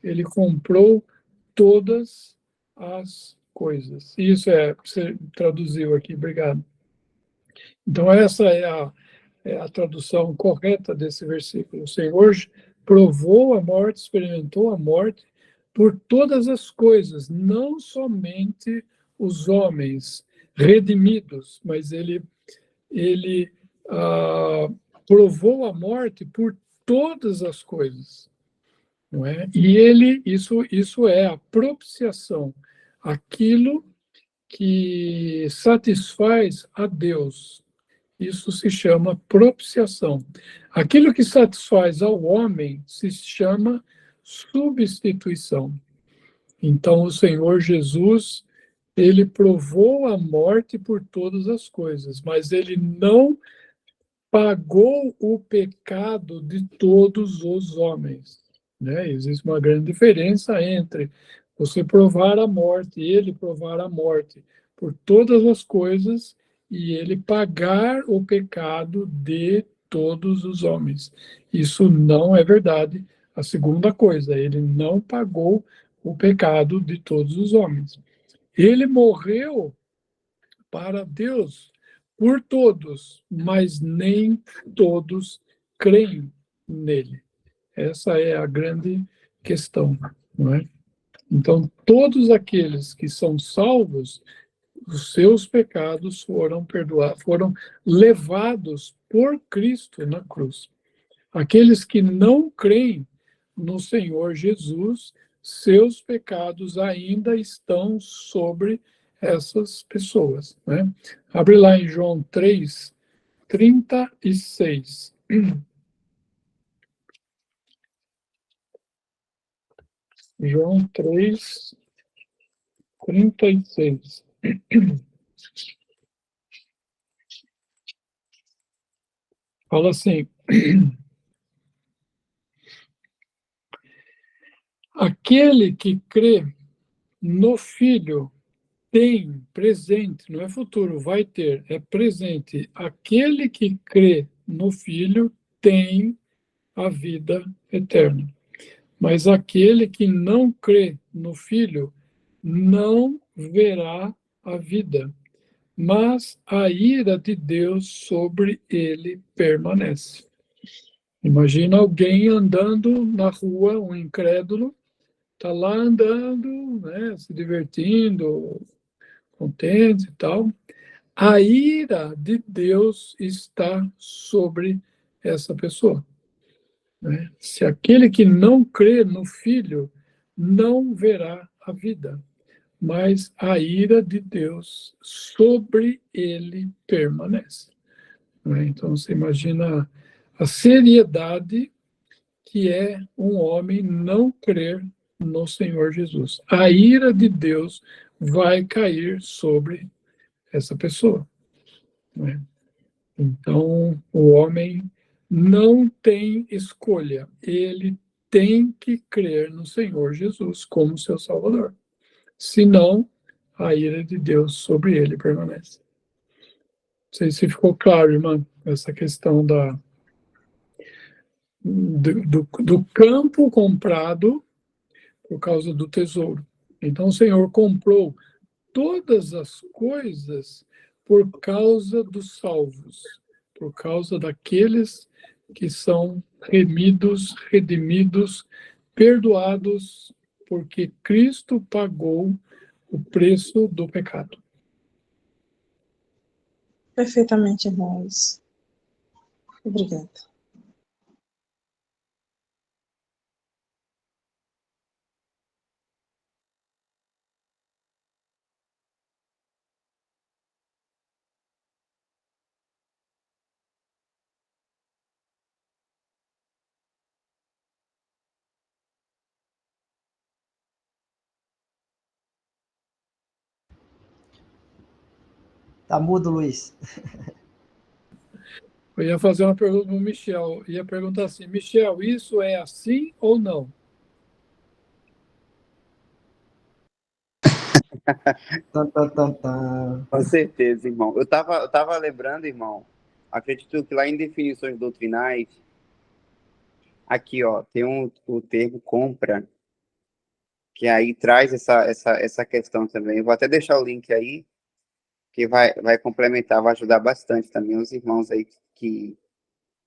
Ele comprou todas as coisas. Isso você traduziu aqui, obrigado. Então, essa é a tradução correta desse versículo. O Senhor provou a morte, experimentou a morte por todas as coisas, não somente os homens redimidos, mas ele provou a morte por todas as coisas, não é? E isso é a propiciação, aquilo que satisfaz a Deus. Isso se chama propiciação. Aquilo que satisfaz ao homem se chama substituição. Então, o Senhor Jesus, ele provou a morte por todas as coisas, mas ele não pagou o pecado de todos os homens, né? Existe uma grande diferença entre você provar a morte, ele provar a morte por todas as coisas e ele pagar o pecado de todos os homens. Isso não é verdade. A segunda coisa, ele não pagou o pecado de todos os homens. Ele morreu para Deus por todos, mas nem todos creem nele. Essa é a grande questão, não é? Então, todos aqueles que são salvos, os seus pecados foram perdoados, foram levados por Cristo na cruz. Aqueles que não creem no Senhor Jesus, seus pecados ainda estão sobre essas pessoas, né? Abre lá em João 3:36. João 3:36. Fala assim: aquele que crê no Filho tem presente, não é futuro, vai ter, é presente. Aquele que crê no Filho tem a vida eterna. Mas aquele que não crê no Filho não verá a vida, mas a ira de Deus sobre ele permanece. Imagina alguém andando na rua, um incrédulo, está lá andando, né, se divertindo, contente e tal. A ira de Deus está sobre essa pessoa, né? Se aquele que não crê no Filho não verá a vida, mas a ira de Deus sobre ele permanece, né? Então você imagina a seriedade que é um homem não crer no Senhor Jesus. A ira de Deus vai cair sobre essa pessoa, né? Então, o homem não tem escolha, ele tem que crer no Senhor Jesus como seu Salvador. Senão, a ira de Deus sobre ele permanece. Não sei se ficou claro, irmã, essa questão do campo comprado por causa do tesouro. Então, o Senhor comprou todas as coisas por causa dos salvos, por causa daqueles que são remidos, redimidos, perdoados, porque Cristo pagou o preço do pecado. Perfeitamente, irmãos. Obrigada. Tá mudo, Luiz. Eu ia fazer uma pergunta para o Michel. Ia perguntar assim, Michel, isso é assim ou não? Tan, tan, tan, tan. Com certeza, irmão. Eu tava lembrando, irmão, acredito que lá em definições doutrinais, aqui, ó, tem o termo compra, que aí traz essa questão também. Eu vou até deixar o link aí, que vai complementar, vai ajudar bastante também os irmãos aí que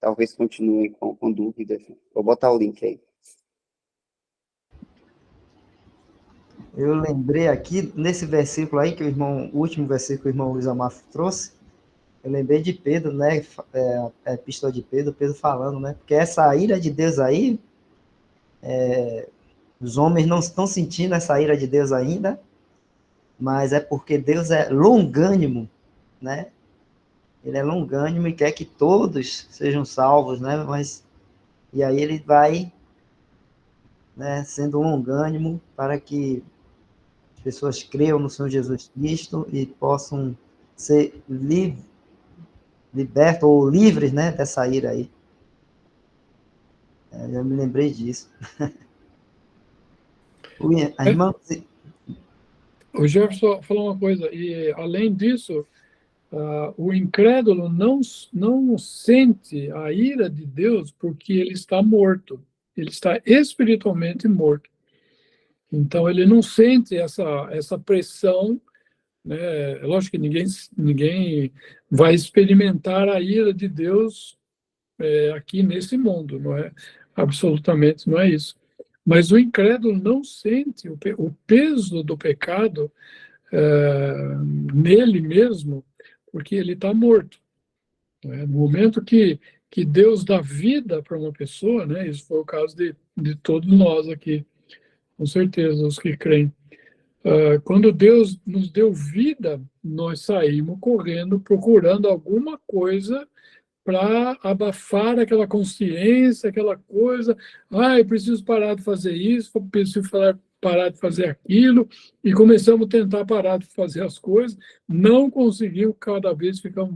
talvez continuem com dúvidas. Vou botar o link aí. Eu lembrei aqui, nesse versículo aí, o último versículo que o irmão Luiz Amar trouxe, eu lembrei de Pedro, né? A epístola de Pedro, Pedro falando, né? Porque essa ira de Deus aí, os homens não estão sentindo essa ira de Deus ainda, mas é porque Deus é longânimo, né? Ele é longânimo e quer que todos sejam salvos, né? E aí ele vai, né, sendo longânimo para que as pessoas creiam no Senhor Jesus Cristo e possam ser libertos ou livres, né, dessa ira aí. Eu me lembrei disso. A irmã... O Jefferson falou uma coisa, e além disso, o incrédulo não sente a ira de Deus porque ele está morto, ele está espiritualmente morto. Então, ele não sente essa pressão, né? Lógico que ninguém vai experimentar a ira de Deus aqui nesse mundo, não é? Absolutamente não é isso. Mas o incrédulo não sente o peso do pecado nele mesmo, porque ele está morto. Né? No momento que Deus dá vida para uma pessoa, né? Isso foi o caso de todos nós aqui, com certeza, os que creem. Quando Deus nos deu vida, nós saímos correndo, procurando alguma coisa para abafar aquela consciência, aquela coisa. Eu preciso parar de fazer isso, preciso parar de fazer aquilo, e começamos a tentar parar de fazer as coisas, não conseguimos, cada vez ficamos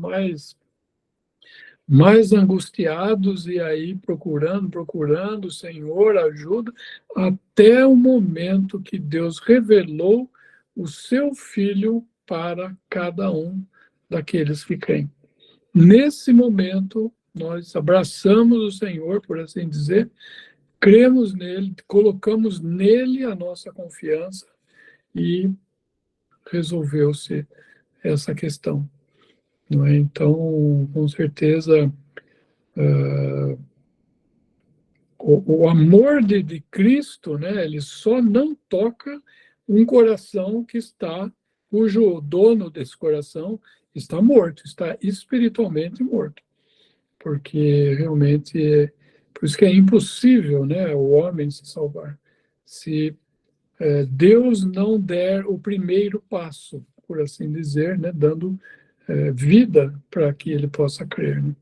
mais angustiados, e aí procurando, Senhor, ajuda, até o momento que Deus revelou o seu Filho para cada um daqueles que creem. Nesse momento, nós abraçamos o Senhor, por assim dizer, cremos nele, colocamos nele a nossa confiança e resolveu-se essa questão. Não é? Então, com certeza, o amor de Cristo, né, ele só não toca um coração cujo dono desse coração está morto, está espiritualmente morto, porque realmente por isso que é impossível, né, o homem se salvar se Deus não der o primeiro passo, por assim dizer, né, dando vida para que ele possa crer. Né?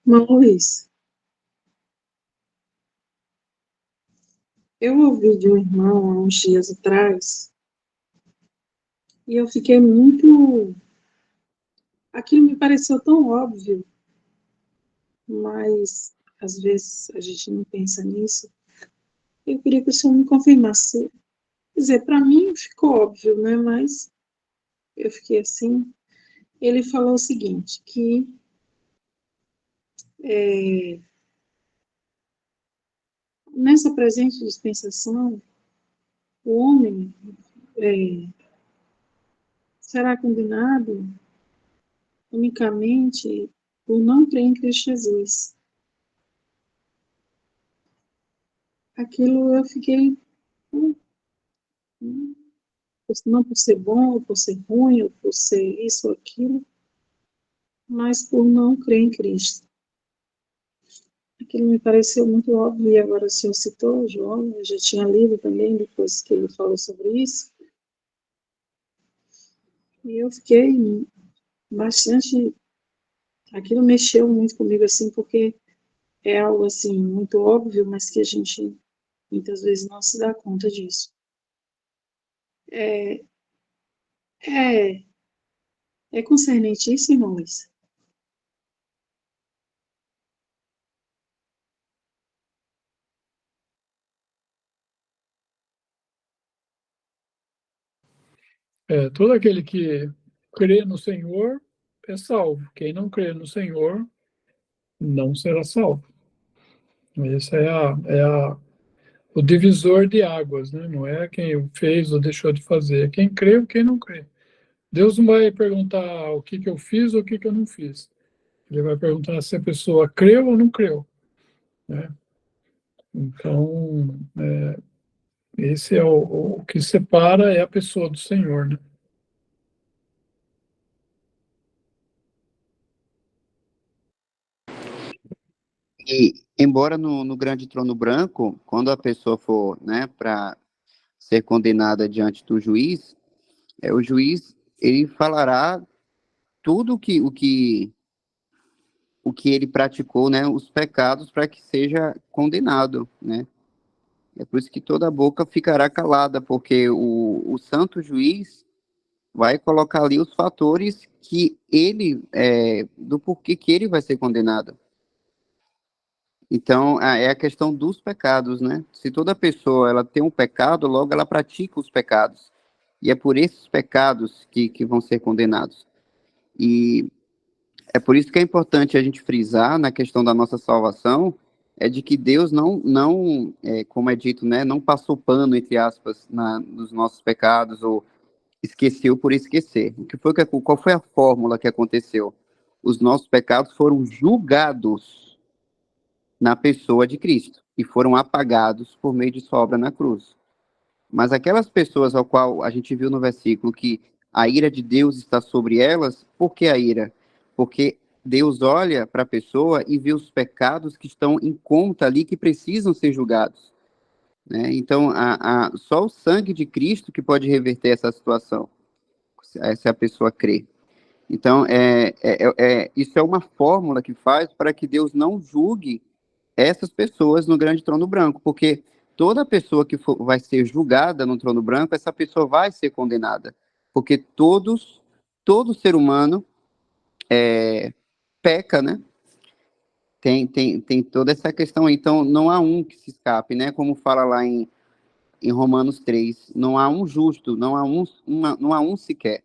Irmão Luiz, eu ouvi de um irmão há uns dias atrás e eu fiquei muito. Aquilo me pareceu tão óbvio, mas às vezes a gente não pensa nisso. Eu queria que o senhor me confirmasse. Quer dizer, para mim ficou óbvio, né? Mas eu fiquei assim. Ele falou o seguinte, que nessa presente dispensação, o homem será condenado unicamente por não crer em Cristo Jesus. Aquilo eu fiquei, não por ser bom, ou por ser ruim, ou por ser isso ou aquilo, mas por não crer em Cristo. Aquilo me pareceu muito óbvio, e agora o senhor citou, João, eu já tinha lido também, depois que ele falou sobre isso, e eu fiquei bastante, aquilo mexeu muito comigo, assim, porque é algo, assim, muito óbvio, mas que a gente, muitas vezes, não se dá conta disso. É, é, é concernente isso, irmãos? todo aquele que crê no Senhor é salvo. Quem não crê no Senhor não será salvo. Esse o divisor de águas, né? Não é quem fez ou deixou de fazer, é quem crê ou quem não crê. Deus não vai perguntar o que eu fiz ou o que eu não fiz. Ele vai perguntar se a pessoa creu ou não creu, né? Então, esse é o que separa é a pessoa do Senhor, né? E, embora no grande trono branco, quando a pessoa for, né, para ser condenada diante do juiz, o juiz, ele falará tudo o que ele praticou, né, os pecados, para que seja condenado, né? É por isso que toda boca ficará calada, porque o santo juiz vai colocar ali os fatores que ele, do porquê que ele vai ser condenado. Então, é a questão dos pecados, né? Se toda pessoa ela tem um pecado, logo ela pratica os pecados. E é por esses pecados que vão ser condenados. E é por isso que é importante a gente frisar na questão da nossa salvação, é de que Deus não como é dito, né, não passou pano, entre aspas, nos nossos pecados, ou esqueceu por esquecer. Qual foi a fórmula que aconteceu? Os nossos pecados foram julgados na pessoa de Cristo e foram apagados por meio de sua obra na cruz. Mas aquelas pessoas ao qual a gente viu no versículo que a ira de Deus está sobre elas, por que a ira? Porque Deus olha para a pessoa e vê os pecados que estão em conta ali, que precisam ser julgados, né? Então, só o sangue de Cristo que pode reverter essa situação, se a pessoa crê. Então, isso é uma fórmula que faz para que Deus não julgue essas pessoas no grande trono branco, porque toda pessoa que vai ser julgada no trono branco, essa pessoa vai ser condenada, porque todo ser humano peca, né? Tem toda essa questão, então não há um que se escape, né? Como fala lá em Romanos 3, não há um justo, não há um sequer.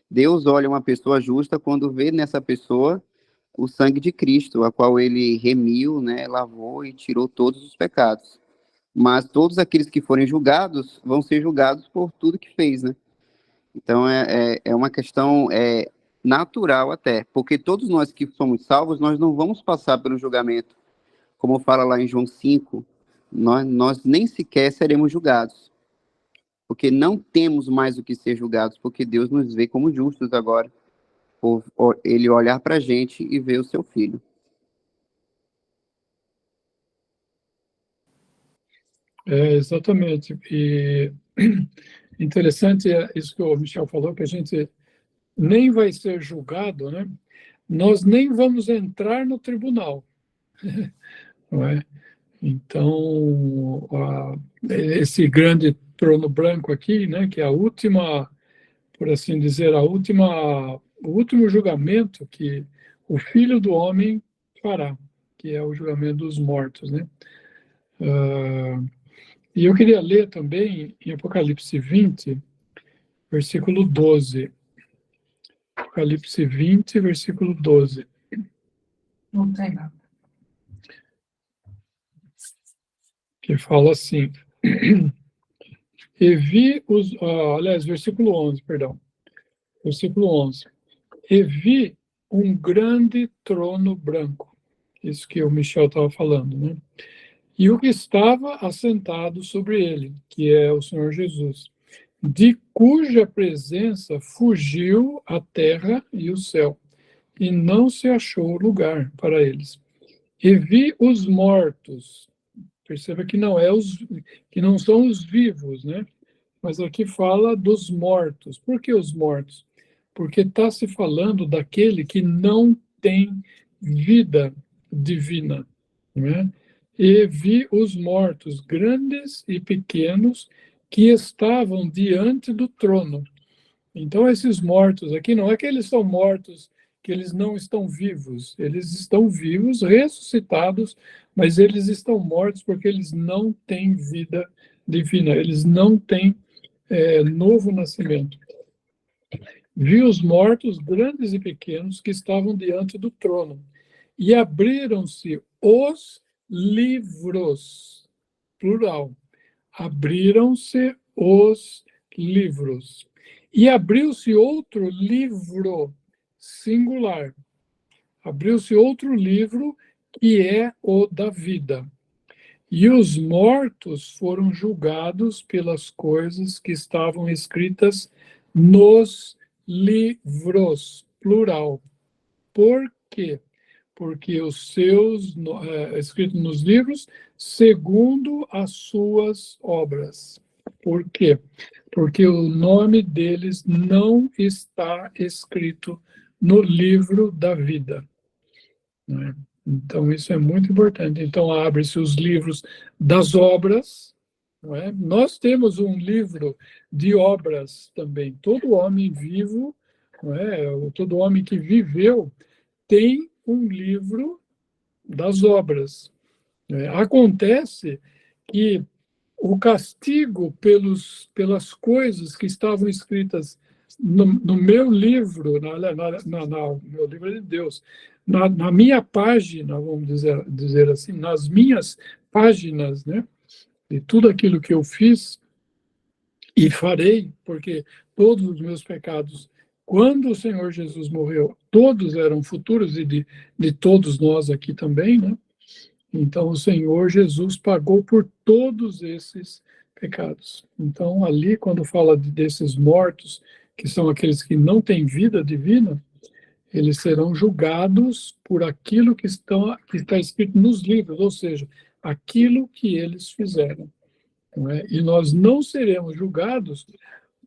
Deus olha uma pessoa justa quando vê nessa pessoa o sangue de Cristo, a qual ele remiu, né, lavou e tirou todos os pecados. Mas todos aqueles que forem julgados vão ser julgados por tudo que fez, né? Então é uma questão natural até, porque todos nós que somos salvos, nós não vamos passar pelo julgamento. Como fala lá em João 5, nós nem sequer seremos julgados, porque não temos mais o que ser julgados, porque Deus nos vê como justos agora, por ele olhar para a gente e ver o seu filho. Exatamente. E interessante isso que o Michel falou, que a gente nem vai ser julgado, né? Nós nem vamos entrar no tribunal, não é? Então, esse grande trono branco aqui, né, que é a última, por assim dizer, o último julgamento que o Filho do Homem fará, que é o julgamento dos mortos, né? E eu queria ler também em Apocalipse 20, versículo 12. Apocalipse 20, versículo 12. Não tem nada. Que fala assim, e vi aliás, versículo 11, perdão, versículo 11, e vi um grande trono branco, isso que o Michel estava falando, né? E o que estava assentado sobre ele, que é o Senhor Jesus, de cuja presença fugiu a terra e o céu, e não se achou lugar para eles. E vi os mortos. Perceba que que não são os vivos, né? Mas aqui fala dos mortos. Por que os mortos? Porque está se falando daquele que não tem vida divina, né? E vi os mortos, grandes e pequenos, que estavam diante do trono. Então, esses mortos aqui, não é que eles são mortos, que eles não estão vivos. Eles estão vivos, ressuscitados, mas eles estão mortos porque eles não têm vida divina, eles não têm novo nascimento. vi os mortos, grandes e pequenos, que estavam diante do trono, e abriram-se os livros, plural, abriram-se os livros. E abriu-se outro livro, singular. Abriu-se outro livro, que é o da vida. E os mortos foram julgados pelas coisas que estavam escritas nos livros, plural. Por quê? Porque os seus, escritos nos livros, segundo as suas obras. Por quê? Porque o nome deles não está escrito no livro da vida. Né? Então, isso é muito importante. Então, abre-se os livros das obras. Não é? Nós temos um livro de obras também. Todo homem vivo, não é? Todo homem que viveu, tem um livro das obras. Acontece que o castigo pelas coisas que estavam escritas no meu livro, no meu livro de Deus, na minha página, vamos dizer assim, nas minhas páginas, né, de tudo aquilo que eu fiz e farei, porque todos os meus pecados, quando o Senhor Jesus morreu, todos eram futuros, e de todos nós aqui também, né? Então, o Senhor Jesus pagou por todos esses pecados. Então, ali, quando fala desses mortos, que são aqueles que não têm vida divina, eles serão julgados por aquilo que está escrito nos livros, ou seja, aquilo que eles fizeram. Não é? E nós não seremos julgados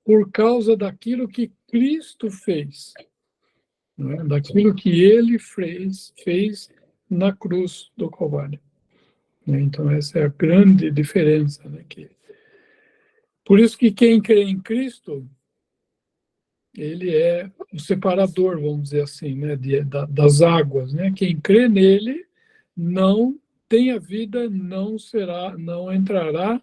por causa daquilo que Cristo fez, não é? Daquilo que ele fez na cruz do Calvário. Então, essa é a grande diferença. Né? Por isso que quem crê em Cristo, ele é o separador, vamos dizer assim, né? Das águas. Né? Quem crê nele não tem a vida, não entrará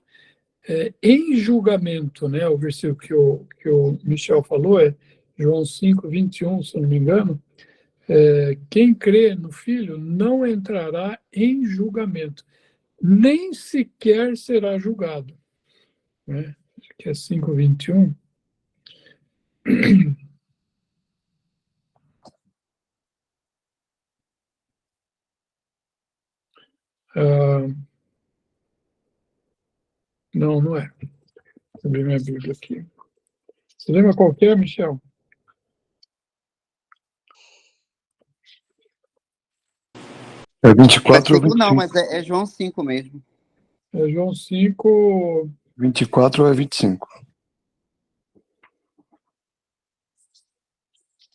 em julgamento. Né? O versículo que o Michel falou é João 5:21, se não me engano. Quem crê no Filho não entrará em julgamento, nem sequer será julgado. Né? Acho que é 5:21. Não é. Vou abrir minha Bíblia aqui. Você lembra qual que é, Michel? É 24 ou Versículo não, 25? mas é João 5 mesmo. É João 5. 24 ou é 25?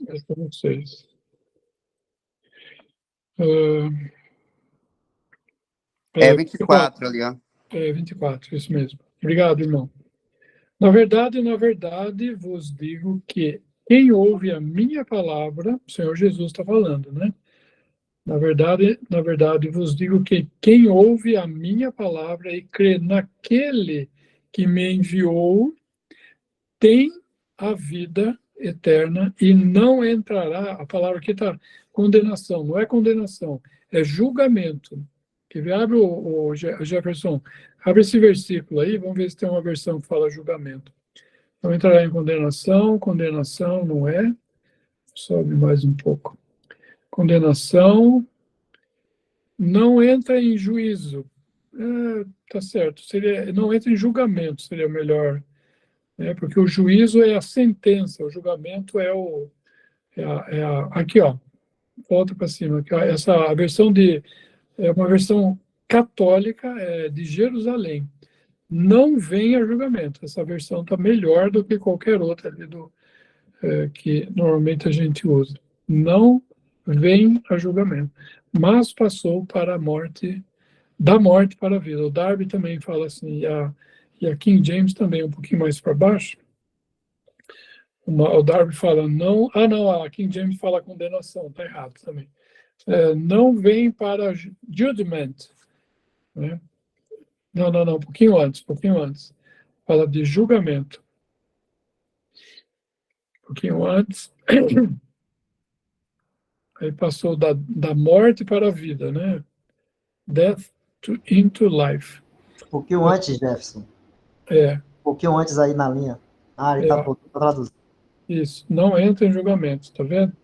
Eu não sei. É 24 ali, ó. 24, isso mesmo. Obrigado, irmão. Na verdade, vos digo que quem ouve a minha palavra, o Senhor Jesus está falando, né? Na verdade, vos digo que quem ouve a minha palavra e crê naquele que me enviou, tem a vida eterna e não entrará, a palavra aqui está condenação, não é condenação, é julgamento. Abre o Jefferson, abre esse versículo aí, vamos ver se tem uma versão que fala julgamento. Não entrará em condenação não é, sobe mais um pouco. Condenação, não entra em juízo. Tá certo, não entra em julgamento, seria melhor. Porque o juízo é a sentença, o julgamento aqui, ó, volta para cima. Aqui, ó, a versão é uma versão católica de Jerusalém. Não vem a julgamento. Essa versão está melhor do que qualquer outra ali que normalmente a gente usa. Não vem a julgamento, mas passou para a morte, da morte para a vida. O Darby também fala assim, e a King James também, um pouquinho mais para baixo. O Darby fala não, a King James fala condenação, está errado também. Não vem para judgment, né? Não, um pouquinho antes. Fala de julgamento. pouquinho antes, aí passou da morte para a vida, né? Death into life. Um pouquinho antes, Jefferson. É, Um pouquinho antes aí na linha. Ah, ele está traduzindo. isso. Não entra em julgamento, tá vendo?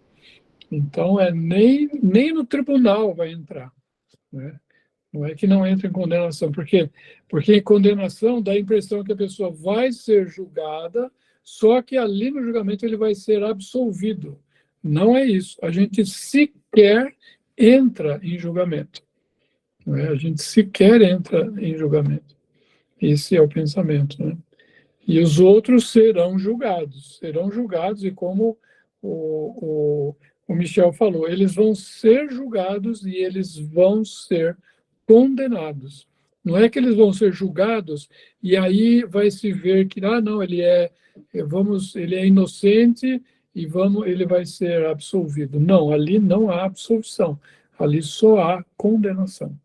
Então, nem no tribunal vai entrar, né? Não é que não entra em condenação, porque em condenação dá a impressão que a pessoa vai ser julgada, só que ali no julgamento ele vai ser absolvido. Não é isso. A gente sequer entra em julgamento. Não é? A gente sequer entra em julgamento. Esse é o pensamento, né? E os outros serão julgados, e como o Michel falou, eles vão ser julgados e eles vão ser condenados. Não é que eles vão ser julgados e aí vai se ver que, não, ele é inocente e ele vai ser absolvido. Não, ali não há absolvição, ali só há condenação.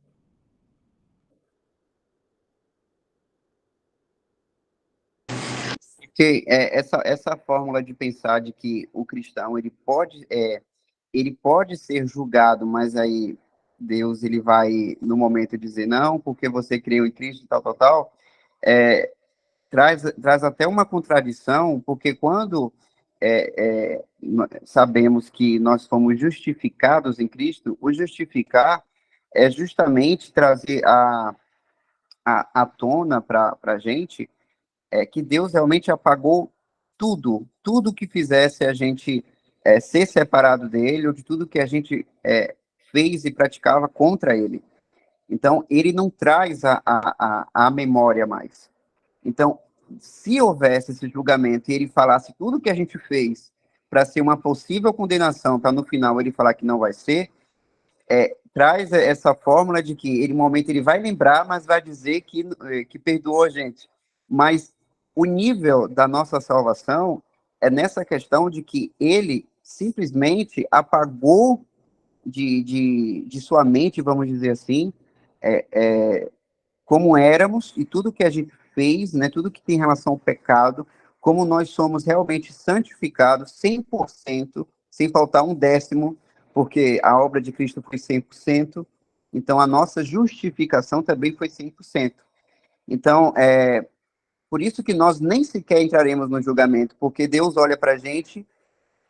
Porque essa fórmula de pensar de que o cristão ele pode ser julgado, mas aí Deus ele vai no momento dizer não, porque você creu em Cristo, tal, traz até uma contradição, porque quando sabemos que nós fomos justificados em Cristo, o justificar é justamente trazer à tona para a gente que Deus realmente apagou tudo que fizesse a gente ser separado dele, ou de tudo que a gente fez e praticava contra ele. Então, ele não traz a memória mais. Então, se houvesse esse julgamento e ele falasse tudo que a gente fez para ser uma possível condenação, para no final ele falar que não vai ser, traz essa fórmula de que no momento ele vai lembrar, mas vai dizer que perdoou a gente. Mas o nível da nossa salvação é nessa questão de que ele simplesmente apagou de sua mente, vamos dizer assim, como éramos e tudo que a gente fez, né, tudo que tem relação ao pecado, como nós somos realmente santificados 100%, sem faltar um décimo, porque a obra de Cristo foi 100%, então a nossa justificação também foi 100%. Então, por isso que nós nem sequer entraremos no julgamento, porque Deus olha para a gente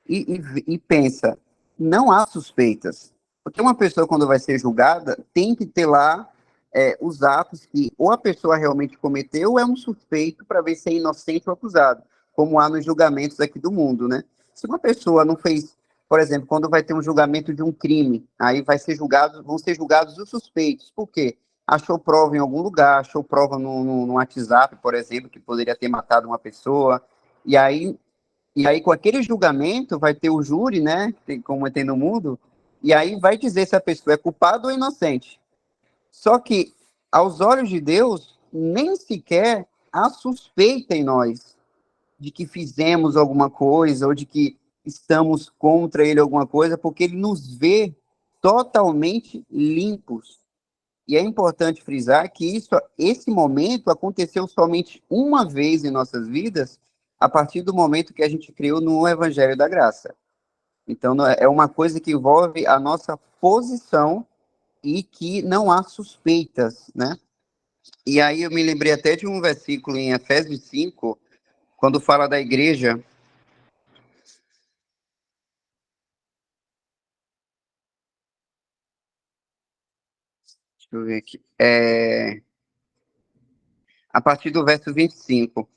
e pensa, não há suspeitas. Porque uma pessoa, quando vai ser julgada, tem que ter lá os atos que ou a pessoa realmente cometeu ou é um suspeito para ver se é inocente ou acusado, como há nos julgamentos aqui do mundo, né? Se uma pessoa não fez, por exemplo, quando vai ter um julgamento de um crime, aí vão ser julgados os suspeitos. Por quê? Achou prova em algum lugar, achou prova no WhatsApp, por exemplo, que poderia ter matado uma pessoa, e aí, com aquele julgamento vai ter o júri, né, como tem no mundo, e aí vai dizer se a pessoa é culpada ou inocente. Só que, aos olhos de Deus, nem sequer há suspeita em nós de que fizemos alguma coisa ou de que estamos contra ele alguma coisa, porque ele nos vê totalmente limpos. E é importante frisar que esse momento aconteceu somente uma vez em nossas vidas, a partir do momento que a gente criou no Evangelho da Graça. Então, é uma coisa que envolve a nossa posição e que não há suspeitas, né? E aí eu me lembrei até de um versículo em Efésios 5, quando fala da igreja. Deixa eu ver aqui. A partir do verso 25.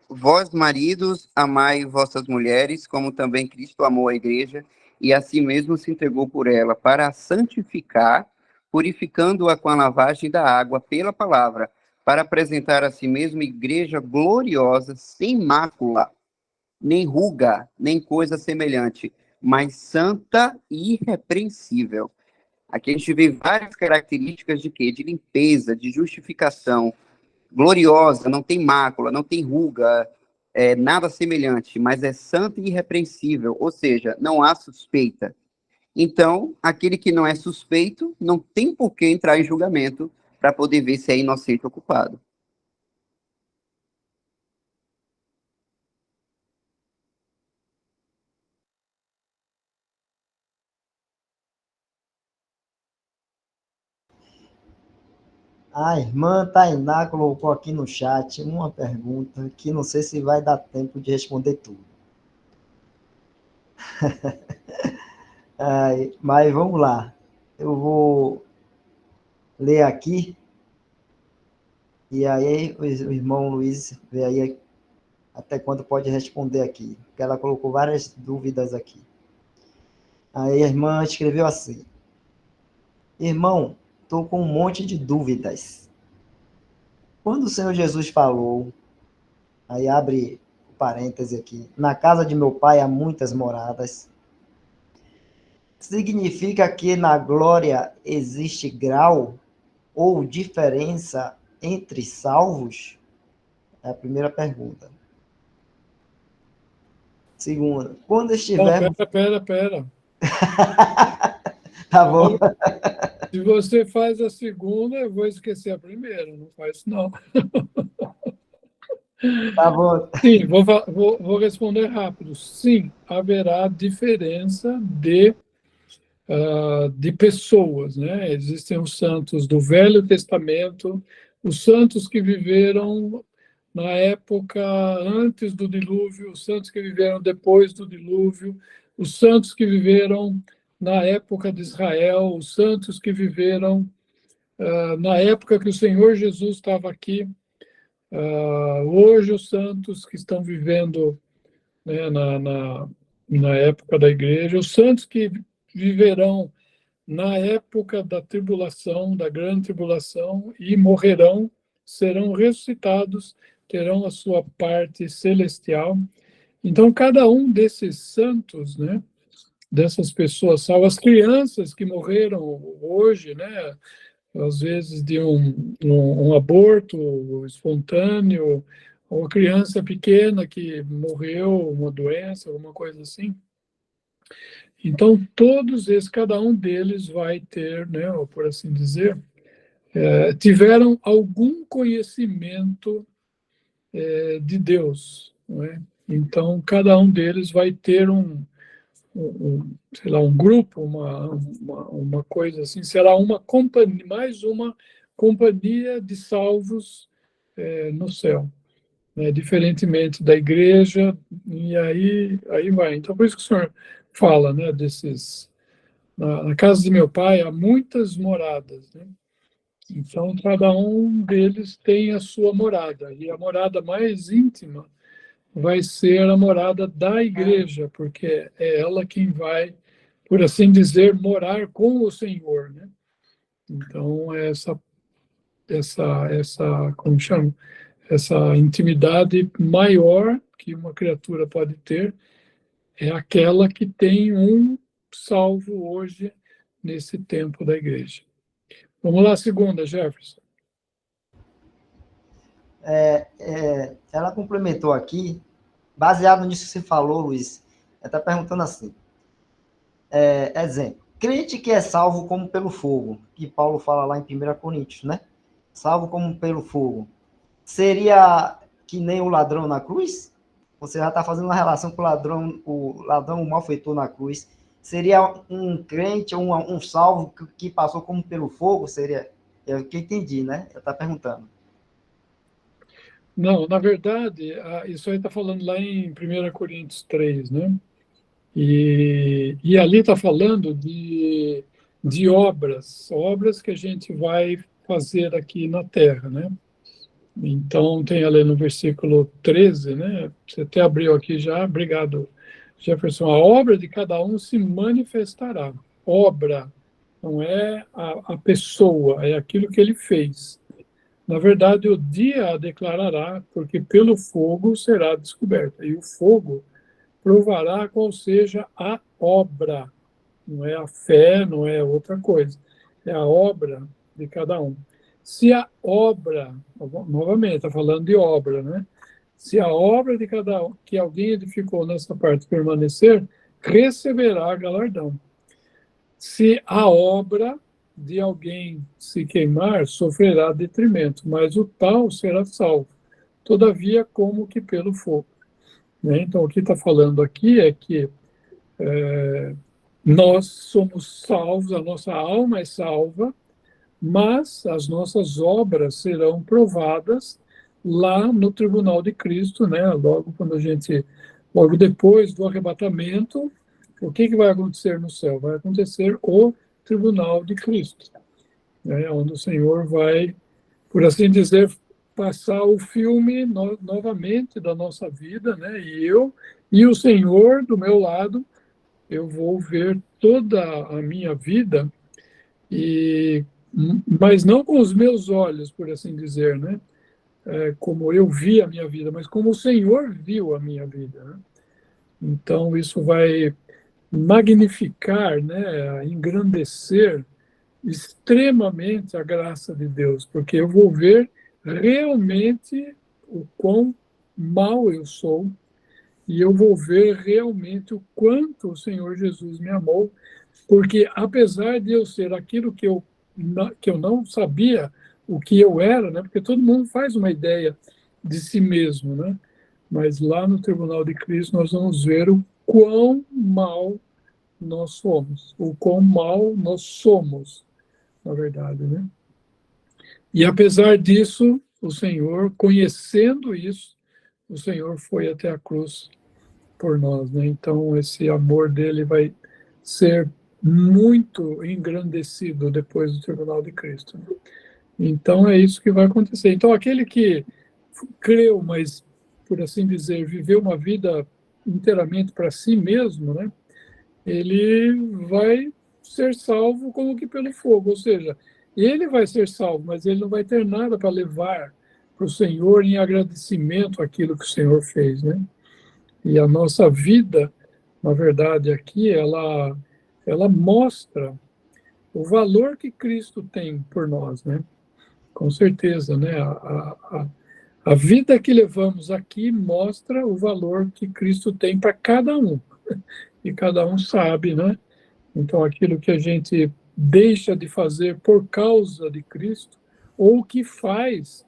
Vós, maridos, amai vossas mulheres, como também Cristo amou a igreja, e a si mesmo se entregou por ela, para a santificar, purificando-a com a lavagem da água pela palavra, para apresentar a si mesmo igreja gloriosa, sem mácula, nem ruga, nem coisa semelhante, mas santa e irrepreensível. Aqui a gente vê várias características de quê? De limpeza, de justificação, gloriosa, não tem mácula, não tem ruga, nada semelhante, mas é santa e irrepreensível, ou seja, não há suspeita. Então, aquele que não é suspeito não tem por que entrar em julgamento para poder ver se é inocente ou culpado. A irmã Tainá colocou aqui no chat uma pergunta que não sei se vai dar tempo de responder tudo. Mas vamos lá. Eu vou ler aqui e aí o irmão Luiz vê aí até quando pode responder aqui, porque ela colocou várias dúvidas aqui. Aí a irmã escreveu assim: Irmão, estou com um monte de dúvidas. Quando o Senhor Jesus falou, aí abre parêntese aqui, na casa de meu pai há muitas moradas, significa que na glória existe grau ou diferença entre salvos? É a primeira pergunta. Segunda, quando Bom, estivermos... pera. Tá bom, Se você faz a segunda, eu vou esquecer a primeira. Não faz, não. tá bom. Sim, vou responder rápido. Sim, haverá diferença de pessoas, né? Existem os santos do Velho Testamento, os santos que viveram na época antes do dilúvio, os santos que viveram depois do dilúvio, os santos que viveram na época de Israel, os santos que viveram na época que o Senhor Jesus estava aqui. Hoje, os santos que estão vivendo, né, na época da igreja, os santos que viverão na época da tribulação, da grande tribulação, e morrerão, serão ressuscitados, terão a sua parte celestial. Então, cada um desses santos, né, dessas pessoas, salvo as crianças que morreram hoje, né, às vezes de um aborto espontâneo, ou criança pequena que morreu, uma doença, alguma coisa assim. Então, todos esses, cada um deles vai ter, né, ou por assim dizer, tiveram algum conhecimento de Deus, não é? Então, cada um deles vai ter sei lá, um grupo, uma coisa assim, será uma companhia, mais uma companhia de salvos no céu, né? Diferentemente da igreja, e aí vai. Então, por isso que o senhor fala, né, desses... Na casa de meu pai há muitas moradas, né? Então, cada um deles tem a sua morada, e a morada mais íntima vai ser a morada da igreja, porque é ela quem vai, por assim dizer, morar com o Senhor, né? Então, como chama? Essa intimidade maior que uma criatura pode ter é aquela que tem um salvo hoje nesse tempo da igreja. Vamos lá, segunda, Jefferson. Ela complementou aqui, baseado nisso que você falou, Luiz, ela está perguntando assim, exemplo, crente que é salvo como pelo fogo, que Paulo fala lá em 1 Coríntios, né? Salvo como pelo fogo. Seria que nem o ladrão na cruz? Você já está fazendo uma relação com o ladrão, o malfeitor na cruz. Seria um crente, um salvo que passou como pelo fogo? Seria, é o que eu entendi, né? Ela está perguntando. Não, na verdade, isso aí está falando lá em 1 Coríntios 3, né? E ali está falando de obras que a gente vai fazer aqui na Terra, né? Então, tem ali no versículo 13, né? Você até abriu aqui já, obrigado, Jefferson. A obra de cada um se manifestará. Obra não é a pessoa, é aquilo que ele fez. Na verdade, o dia a declarará, porque pelo fogo será descoberta. E o fogo provará qual seja a obra. Não é a fé, não é outra coisa. É a obra de cada um. Se a obra, novamente, está falando de obra, né? Se a obra de cada um, que alguém edificou nessa parte permanecer, receberá galardão. Se a obra de alguém se queimar, sofrerá detrimento, mas o tal será salvo, todavia como que pelo fogo. Né? Então, o que está falando aqui é que nós somos salvos, a nossa alma é salva mas as nossas obras serão provadas lá no tribunal de Cristo, né? Logo depois do arrebatamento, o que vai acontecer no céu? Vai acontecer o tribunal de Cristo, né? Onde o Senhor vai, por assim dizer, passar o filme novamente da nossa vida, né? E o Senhor do meu lado, eu vou ver toda a minha vida, mas não com os meus olhos, por assim dizer, né? Como eu vi a minha vida, mas como o Senhor viu a minha vida, né? Então, isso vai magnificar, né? Engrandecer extremamente a graça de Deus, porque eu vou ver realmente o quão mal eu sou, e eu vou ver realmente o quanto o Senhor Jesus me amou, porque apesar de eu ser aquilo que eu não sabia o que eu era, né? Porque todo mundo faz uma ideia de si mesmo, né? Mas lá no tribunal de Cristo nós vamos ver o quão mal nós somos, o quão mal nós somos, na verdade, né? E apesar disso, o Senhor, conhecendo isso, o Senhor foi até a cruz por nós, né? Então esse amor dele vai ser muito engrandecido depois do tribunal de Cristo, né? Então é isso que vai acontecer. Então aquele que creu, mas por assim dizer, viveu uma vida inteiramente para si mesmo, né? Ele vai ser salvo como que pelo fogo, ou seja, ele vai ser salvo, mas ele não vai ter nada para levar para o Senhor em agradecimento àquilo que o Senhor fez, né? E a nossa vida, na verdade, aqui, ela mostra o valor que Cristo tem por nós, né? Com certeza, né? A vida que levamos aqui mostra o valor que Cristo tem para cada um. E cada um sabe, né? Então, aquilo que a gente deixa de fazer por causa de Cristo, ou que faz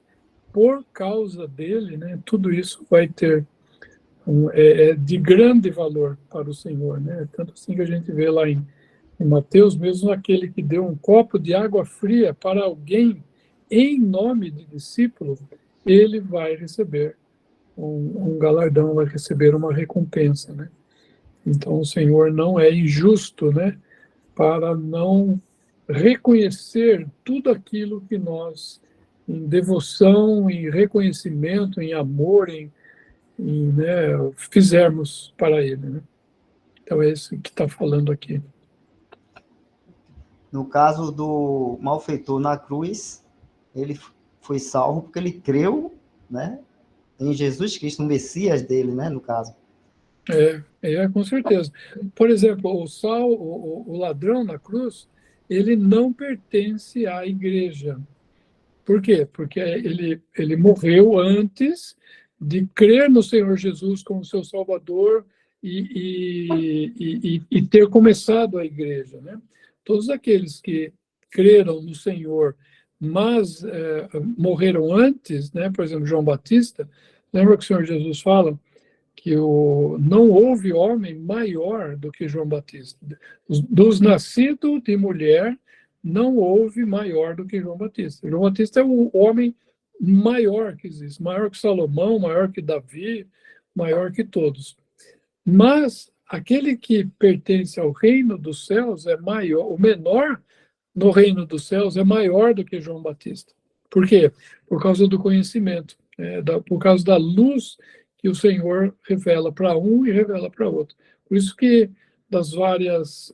por causa dele, né? Tudo isso vai ter de grande valor para o Senhor, né? Tanto assim que a gente vê lá em Mateus, mesmo aquele que deu um copo de água fria para alguém em nome de discípulo, ele vai receber um galardão, vai receber uma recompensa, né? Então o Senhor não é injusto, né? Para não reconhecer tudo aquilo que nós, em devoção, em reconhecimento, em amor, né, fizermos para Ele, né? Então é isso que está falando aqui. No caso do malfeitor na cruz, ele foi salvo porque ele creu, né, em Jesus Cristo, no Messias dele, né, no caso. Com certeza. Por exemplo, o ladrão na cruz, ele não pertence à igreja. Por quê? Porque ele morreu antes de crer no Senhor Jesus como seu Salvador e ter começado a igreja, né? Todos aqueles que creram no Senhor, mas morreram antes, né? Por exemplo, João Batista, lembra que o Senhor Jesus fala que não houve homem maior do que João Batista. Dos nascidos de mulher, não houve maior do que João Batista. João Batista é o homem maior que existe, maior que Salomão, maior que Davi, maior que todos. Mas aquele que pertence ao reino dos céus é maior, o menor no reino dos céus é maior do que João Batista. Por quê? Por causa do conhecimento, por causa da luz que o Senhor revela para um e revela para outro. Por isso que das várias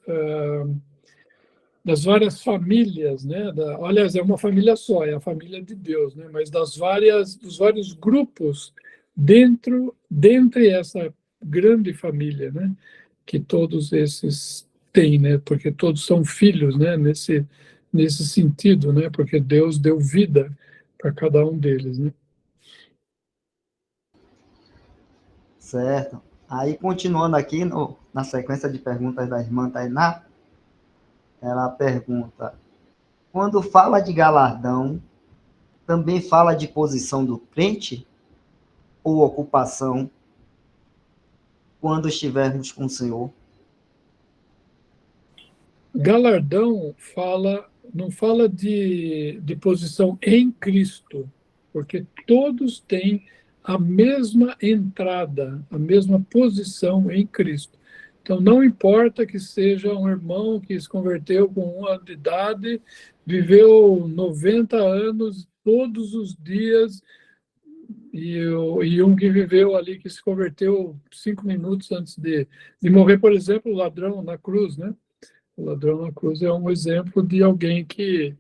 famílias, né? Aliás, é uma família só, é a família de Deus, né? Mas dos vários grupos dentre essa grande família, né? Que todos esses têm, né? Porque todos são filhos, né? Nesse sentido, né? Porque Deus deu vida para cada um deles, né? Certo. Aí, continuando aqui na sequência de perguntas da irmã Tainá, ela pergunta: quando fala de galardão, também fala de posição do crente ou ocupação quando estivermos com o Senhor? Galardão fala não fala de posição em Cristo, porque todos têm a mesma entrada, a mesma posição em Cristo. Então, não importa que seja um irmão que se converteu com 1 ano de idade, viveu 90 anos todos os dias, e um que viveu ali, que se converteu 5 minutos antes de morrer, por exemplo, o ladrão na cruz, né? O ladrão na cruz é um exemplo de alguém que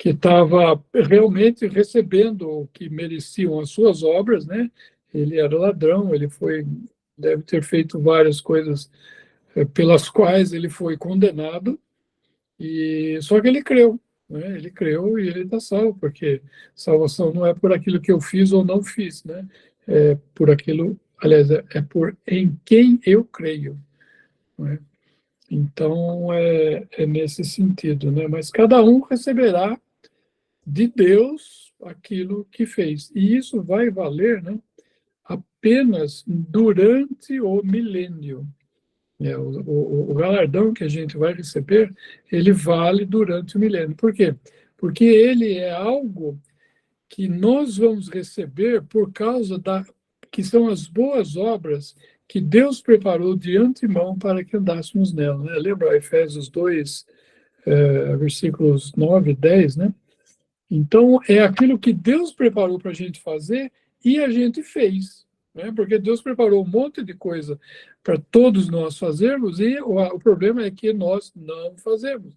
estava realmente recebendo o que mereciam as suas obras, né? Ele era ladrão, deve ter feito várias coisas pelas quais ele foi condenado, e só que ele creu, né? Ele creu e ele está salvo, porque salvação não é por aquilo que eu fiz ou não fiz, né? É por aquilo, aliás, é por em quem eu creio, né? Então, é nesse sentido, né? Mas cada um receberá de Deus aquilo que fez. E isso vai valer, né, apenas durante o milênio. O galardão que a gente vai receber, ele vale durante o milênio. Por quê? Porque ele é algo que nós vamos receber por causa que são as boas obras que Deus preparou de antemão para que andássemos nela, né? Lembra Efésios 2, versículos 9 e 10, né? Então, é aquilo que Deus preparou para a gente fazer e a gente fez, né? Porque Deus preparou um monte de coisa para todos nós fazermos e o problema é que nós não fazemos.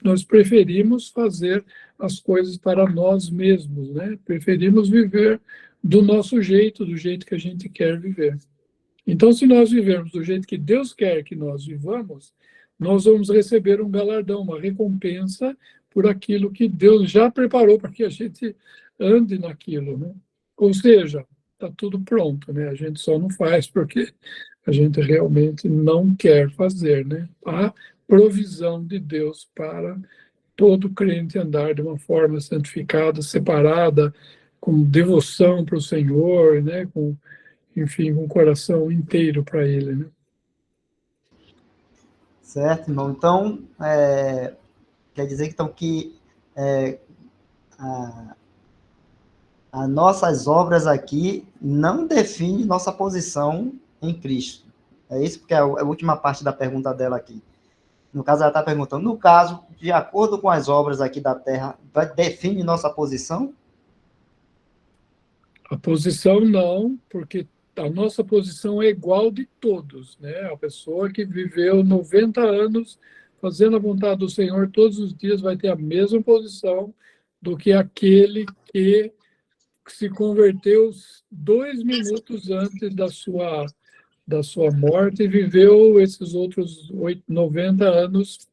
Nós preferimos fazer as coisas para nós mesmos, né? Preferimos viver do nosso jeito, do jeito que a gente quer viver. Então, se nós vivermos do jeito que Deus quer que nós vivamos, nós vamos receber um galardão, uma recompensa por aquilo que Deus já preparou para que a gente ande naquilo, né? Ou seja, está tudo pronto, né? A gente só não faz porque a gente realmente não quer fazer, né? A provisão de Deus para todo crente andar de uma forma santificada, separada, com devoção para o Senhor, né? Enfim, com o coração inteiro para Ele, né? Certo, irmão. Então, quer dizer então que a, as nossas obras aqui não definem nossa posição em Cristo. É isso, porque é a última parte da pergunta dela aqui. No caso, ela está perguntando, no caso, de acordo com as obras aqui da terra, define nossa posição? A posição não, porque a nossa posição é igual de todos, né? A pessoa que viveu 90 anos fazendo a vontade do Senhor todos os dias vai ter a mesma posição do que aquele que se converteu 2 minutos antes da sua morte e viveu esses outros 90 anos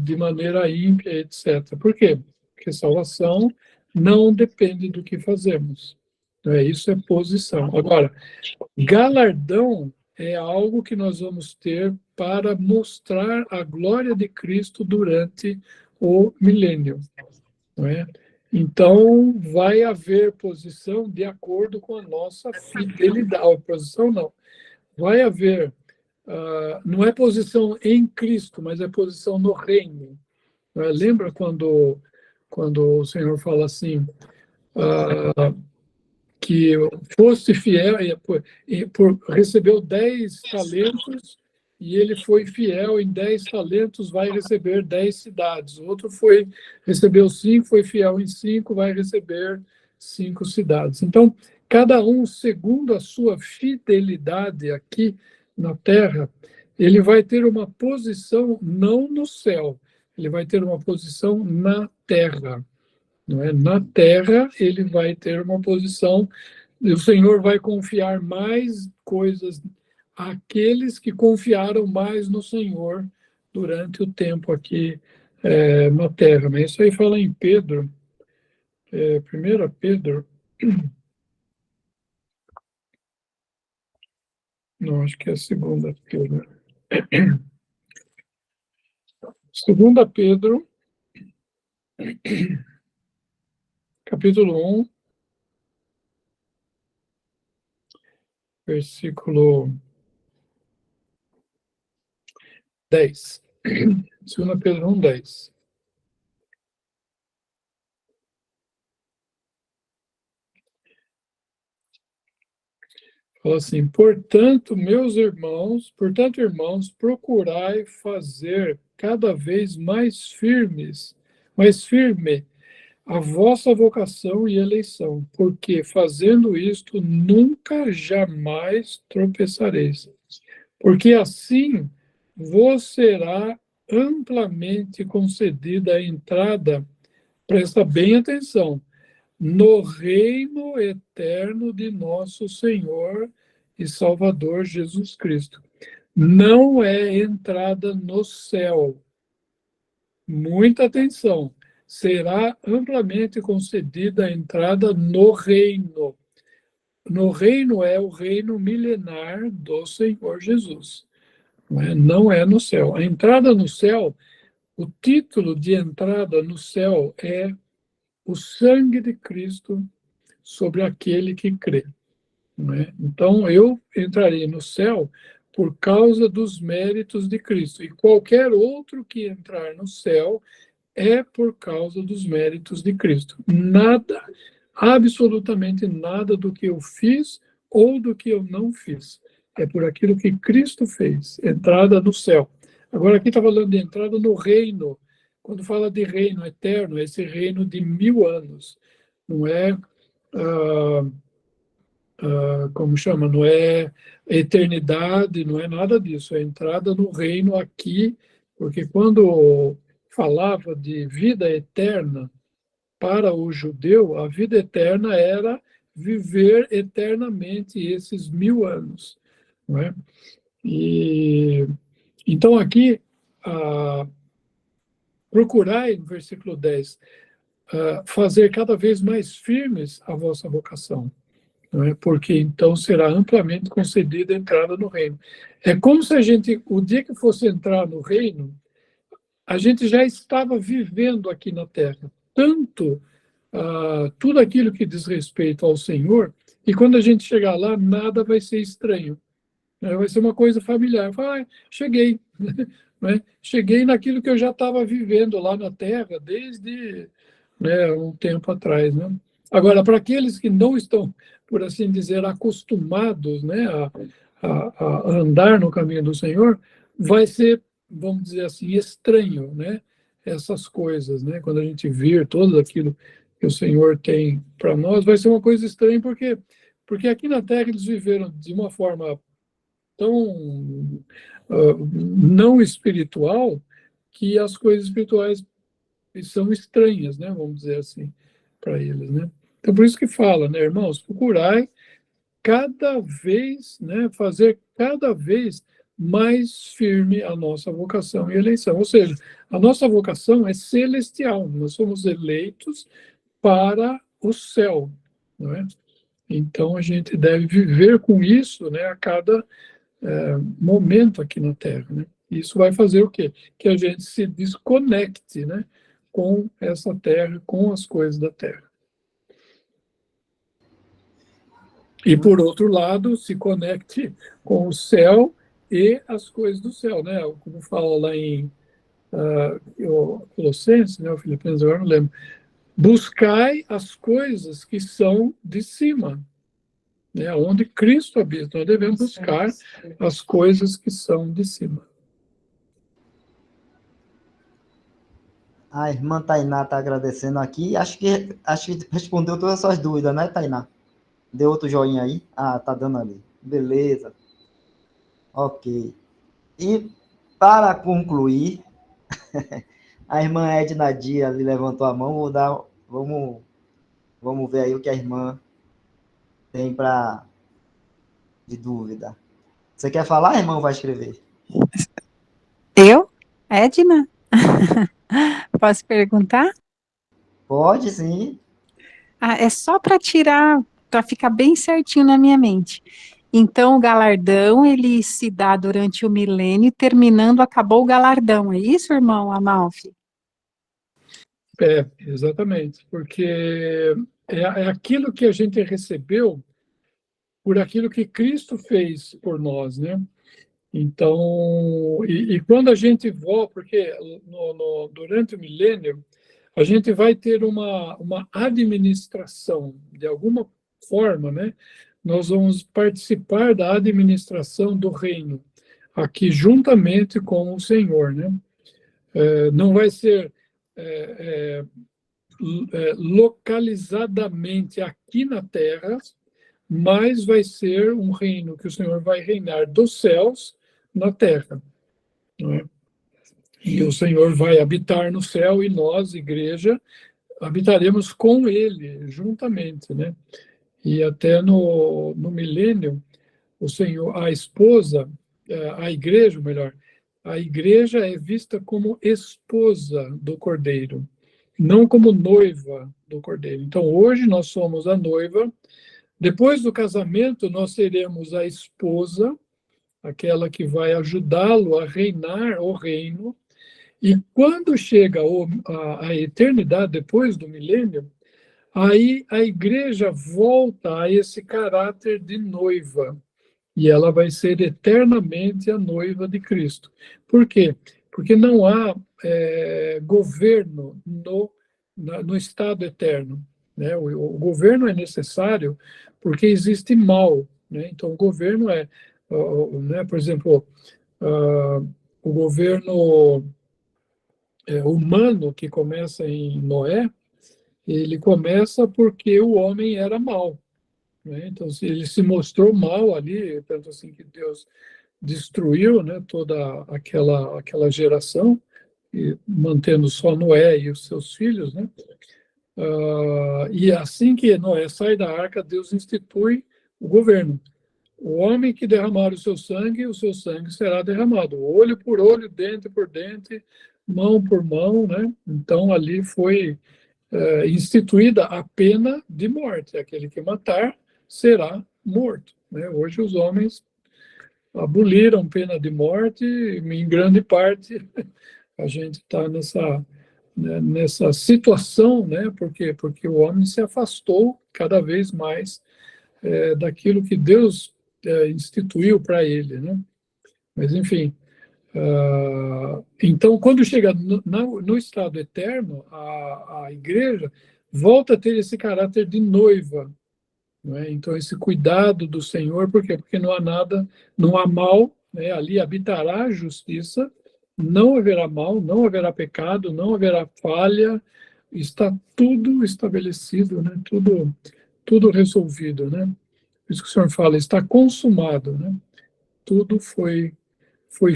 de maneira ímpia, etc. Por quê? Porque salvação não depende do que fazemos. Isso é posição. Agora, galardão é algo que nós vamos ter para mostrar a glória de Cristo durante o milênio, não é? Então, vai haver posição de acordo com a nossa fidelidade. Posição não. Vai haver, não é posição em Cristo, mas é posição no reino. Lembra quando o Senhor fala assim, que fosse fiel, recebeu 10 talentos, e ele foi fiel em 10 talentos, vai receber 10 cidades. O outro recebeu 5, foi fiel em 5, vai receber 5 cidades. Então, cada um, segundo a sua fidelidade aqui na terra, ele vai ter uma posição não no céu, ele vai ter uma posição na terra. Não é? Na terra, ele vai ter uma posição, e o Senhor vai confiar mais coisas àqueles que confiaram mais no Senhor durante o tempo aqui na terra. Mas isso aí fala em Pedro, 1 Pedro, não, acho que é a 2 Pedro. 2 Pedro, capítulo 1, versículo 10. 2 Pedro 1, 10. Fala assim, portanto, irmãos, procurai fazer cada vez mais firme a vossa vocação e eleição, porque fazendo isto nunca jamais tropeçareis. Porque assim vos será amplamente concedida a entrada, presta bem atenção, no reino eterno de nosso Senhor e Salvador Jesus Cristo. Não é entrada no céu. Muita atenção. Será amplamente concedida a entrada no reino. No reino é o reino milenar do Senhor Jesus. Não é no céu. A entrada no céu, o título de entrada no céu é o sangue de Cristo sobre aquele que crê. Então, eu entrarei no céu por causa dos méritos de Cristo. E qualquer outro que entrar no céu é por causa dos méritos de Cristo. Nada, absolutamente nada do que eu fiz ou do que eu não fiz. É por aquilo que Cristo fez, entrada no céu. Agora, aqui está falando de entrada no reino. Quando fala de reino eterno, é esse reino de 1000 anos. Não é, como chama, não é eternidade, não é nada disso. É entrada no reino aqui, porque quando falava de vida eterna, para o judeu, a vida eterna era viver eternamente esses 1000 anos. Não é? E, então, aqui, procurai, no versículo 10, fazer cada vez mais firmes a vossa vocação, não é? Porque então será amplamente concedida a entrada no reino. É como se a gente, o dia que fosse entrar no reino, a gente já estava vivendo aqui na Terra, tanto tudo aquilo que diz respeito ao Senhor, e quando a gente chegar lá, nada vai ser estranho. Né? Vai ser uma coisa familiar. Fala, cheguei. Né? Cheguei naquilo que eu já estava vivendo lá na Terra desde, né, um tempo atrás. Né? Agora, para aqueles que não estão, por assim dizer, acostumados, né, a andar no caminho do Senhor, vai ser, vamos dizer assim, estranho, né? Essas coisas, né? Quando a gente vir tudo aquilo que o Senhor tem para nós, vai ser uma coisa estranha, porque aqui na Terra eles viveram de uma forma tão não espiritual que as coisas espirituais são estranhas, né? Vamos dizer assim, para eles, né? Então, por isso que fala, né, irmãos, procurai cada vez, né, fazer cada vez mais firme a nossa vocação e eleição. Ou seja, a nossa vocação é celestial, nós somos eleitos para o céu, não é? Então, a gente deve viver com isso, né, a cada momento aqui na Terra, né? Isso vai fazer o quê? Que a gente se desconecte, né, com essa Terra, com as coisas da Terra. E, por outro lado, se conecte com o céu e as coisas do céu, né? Como fala lá em Colossenses, né, o Filipenses, agora não lembro. Buscai as coisas que são de cima, né, onde Cristo habita. Nós devemos buscar as coisas que são de cima. A irmã Tainá está agradecendo aqui. Acho que respondeu todas as suas dúvidas, né, Tainá? Deu outro joinha aí? Ah, tá dando ali. Beleza. Ok. E para concluir, a irmã Edna Dias levantou a mão. Vamos ver aí o que a irmã tem de dúvida. Você quer falar, irmão, ou vai escrever? Eu? Edna? Posso perguntar? Pode, sim. É só para tirar, para ficar bem certinho na minha mente. Então, o galardão, ele se dá durante o milênio, e terminando, acabou o galardão. É isso, irmão Amalfi? Exatamente, porque é aquilo que a gente recebeu por aquilo que Cristo fez por nós, né? Então, e quando a gente volta, porque durante o milênio, a gente vai ter uma administração, de alguma forma, né, nós vamos participar da administração do reino, aqui juntamente com o Senhor, né? Não vai ser localizadamente aqui na terra, mas vai ser um reino que o Senhor vai reinar dos céus na terra, né? E o Senhor vai habitar no céu e nós, igreja, habitaremos com ele juntamente, né? E até no milênio, o Senhor, a esposa, a igreja, melhor, a igreja é vista como esposa do Cordeiro, não como noiva do Cordeiro. Então, hoje nós somos a noiva, depois do casamento nós seremos a esposa, aquela que vai ajudá-lo a reinar o reino, e quando chega a eternidade, depois do milênio, aí a igreja volta a esse caráter de noiva, e ela vai ser eternamente a noiva de Cristo. Por quê? Porque não há governo no estado eterno, né? O governo é necessário porque existe mal, né? Então, o governo né, por exemplo, o governo humano que começa em Noé, ele começa porque o homem era mau, né? Então, ele se mostrou mal ali, tanto assim que Deus destruiu, né, toda aquela geração, e mantendo só Noé e os seus filhos, né? E assim que Noé sai da arca, Deus institui o governo. O homem que derramar o seu sangue será derramado, olho por olho, dente por dente, mão por mão, né? Então ali foi instituída a pena de morte. Aquele que matar será morto, né? Hoje os homens aboliram pena de morte, em grande parte a gente está nessa situação, né? Porque o homem se afastou cada vez mais daquilo que Deus instituiu para ele, né? Mas enfim, então quando chega no estado eterno, a igreja volta a ter esse caráter de noiva, né? Então esse cuidado do Senhor, por quê? Porque não há nada, não há mal, né? Ali habitará a justiça, não haverá mal, não haverá pecado, não haverá falha, está tudo estabelecido, né? Tudo resolvido, né? Por isso que o Senhor fala, está consumado, né? Tudo foi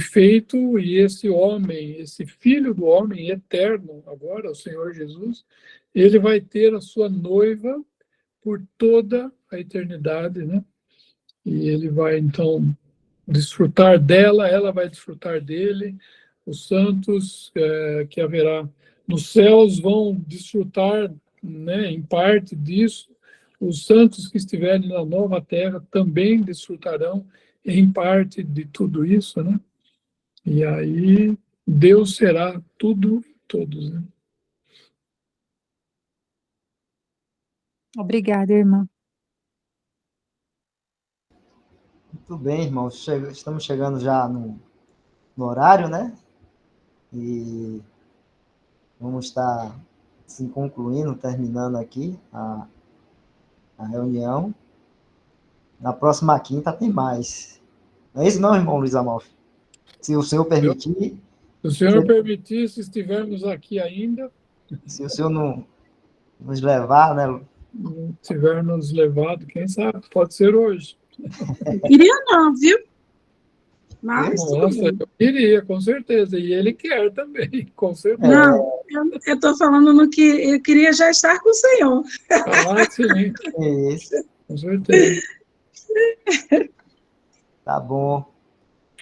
feito, e esse homem, esse filho do homem eterno, agora, o Senhor Jesus, ele vai ter a sua noiva por toda a eternidade, né? E ele vai, então, desfrutar dela, ela vai desfrutar dele, os santos que haverá nos céus vão desfrutar, né, em parte disso, os santos que estiverem na nova terra também desfrutarão em parte de tudo isso, né? E aí Deus será tudo em todos, né? Obrigada, irmã. Muito bem, irmãos. Estamos chegando já no horário, né? E vamos estar se concluindo, terminando aqui a reunião. Na próxima quinta tem mais. Não é isso não, irmão Luiz Amalfi? Se o senhor permitir. Se o senhor permitir, se estivermos aqui ainda. Se o senhor não nos levar, né? Não tiver nos levado, quem sabe, pode ser hoje. Não queria não, viu? Mas nossa, eu queria, com certeza, e ele quer também, com certeza. Não, eu estou falando no que eu queria já estar com o Senhor. Ah, sim. Isso. Com certeza. Tá bom.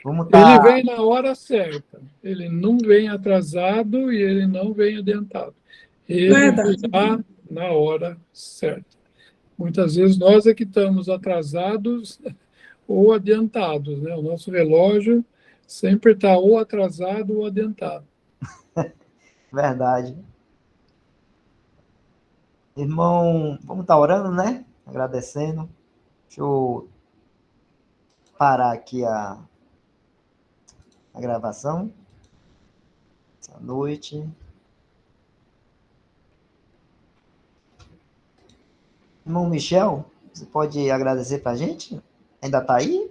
Vamos Ele vem na hora certa, ele não vem atrasado e ele não vem adiantado. Ele virá na hora certa. Muitas vezes nós é que estamos atrasados ou adiantados, né? O nosso relógio sempre está ou atrasado ou adiantado. Verdade. Irmão, vamos estar orando, né? Agradecendo. Deixa eu parar aqui a gravação. Essa noite. Irmão Michel, Você pode agradecer para a gente? Ainda está aí?